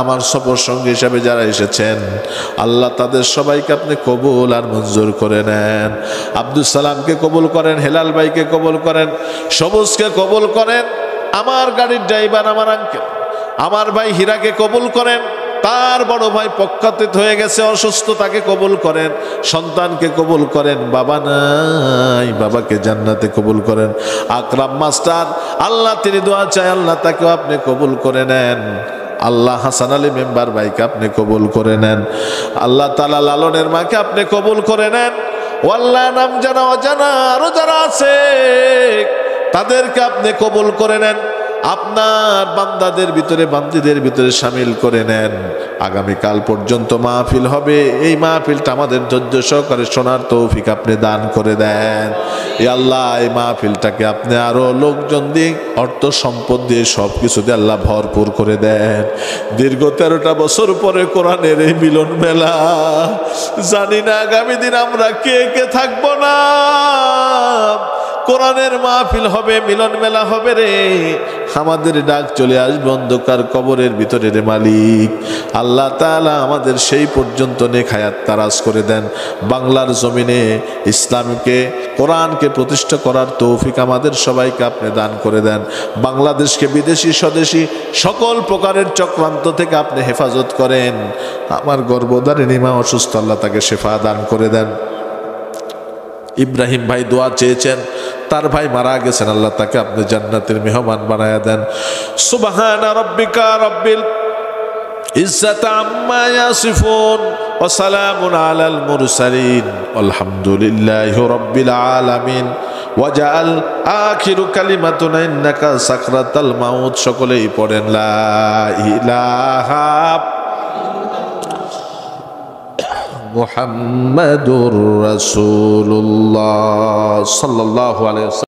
আমার সফর সঙ্গী হিসাবে যারা এসেছেন, আল্লাহ তাদের সবাইকে আপনি কবুল আর মঞ্জুর করে নেন। আব্দুল সালামকে কবুল করেন, হেলাল ভাইকে কবুল করেন, সবুজকে কবুল করেন, আমার গাড়ির ড্রাইভার আমার আঙ্কেল, আমার ভাই হীরাকে কবুল করেন, তার বড় ভাই পক্ষাতীত হয়ে গেছে অসুস্থ, তাকে কবুল করেন, সন্তানকে কবুল করেন, বাবা নাই, বাবাকে জান্নাতে কবুল করেন। আকরাম মাস্টার, আল্লাহ তিনি দোয়া চায়, আল্লাহ তাকেও আপনি কবুল করে নেন। আল্লাহ হাসান আলী মেম্বার ভাইকে আপনি কবুল করে নেন। আল্লাহ তাআলা লালনের মাকে আপনি কবুল করে নেন। ও আল্লাহ, নাম জানা অজানা আরো যারা আছে তাদেরকে আপনি কবুল করে নেন, আপনার বান্দাদের ভিতরে, বান্দীদের ভিতরে শামিল করে নেন। আগামীকাল পর্যন্ত মাহফিল হবে, এই মাহফিলটা আমাদের ধৈর্য সহকারে শোনার তৌফিক আপনি দান করে দেন। এ আল্লাহ, এই মাহফিলটাকে আপনি আরো লোকজন দিয়ে, অর্থ সম্পদ দিয়ে, সব কিছু দিয়ে আল্লাহ ভরপুর করে দেন। দীর্ঘ 13টা বছর পরে কোরআনের এই মিলন মেলা, জানি না আগামী দিন আমরা কে কে থাকবো না। কোরআনের মাহফিল হবে, মিলন মেলা হবে রে, আমাদের ডাক চলে আসবে অন্ধকার কবরের ভিতরে রে মালিক। আল্লাহ তাআলা আমাদের সেই পর্যন্ত নেক হায়াত তারাজ করে দেন। বাংলার জমিনে ইসলামকে কোরআনকে প্রতিষ্ঠা করার তৌফিক আমাদের সবাইকে আপনি দান করে দেন। বাংলাদেশকে বিদেশি স্বদেশি সকল প্রকারের চক্রান্ত থেকে আপনি হেফাজত করেন। আমার গর্ভধারিণী মা অসুস্থ, আল্লাহ তাকে শেফা দান করে দেন। ইব্রাহিম ভাই দোয়া চেয়েছেন, তার ভাই মারা গেছেন, আল্লাহ তাকে আপনি জান্নাতের মেহমান বানায়া দেন। সুবহানা রাব্বিকা রাব্বিল ইজ্জাতি আম্মা ইয়াসিফুন ওয়া সালামুন আলাল মুরসালিন আলহামদুলিল্লাহি রাব্বিল আলামিন। ওয়াজআল আখিরু কালিমাতুনা ইন্নাকা সাকরাতাল মাউত। সকলেই পড়েন লা ইলাহা মুহাম্মাদুর রাসূলুল্লাহ সাল্লাল্লাহু আলাইহি ওয়াসাল্লাম।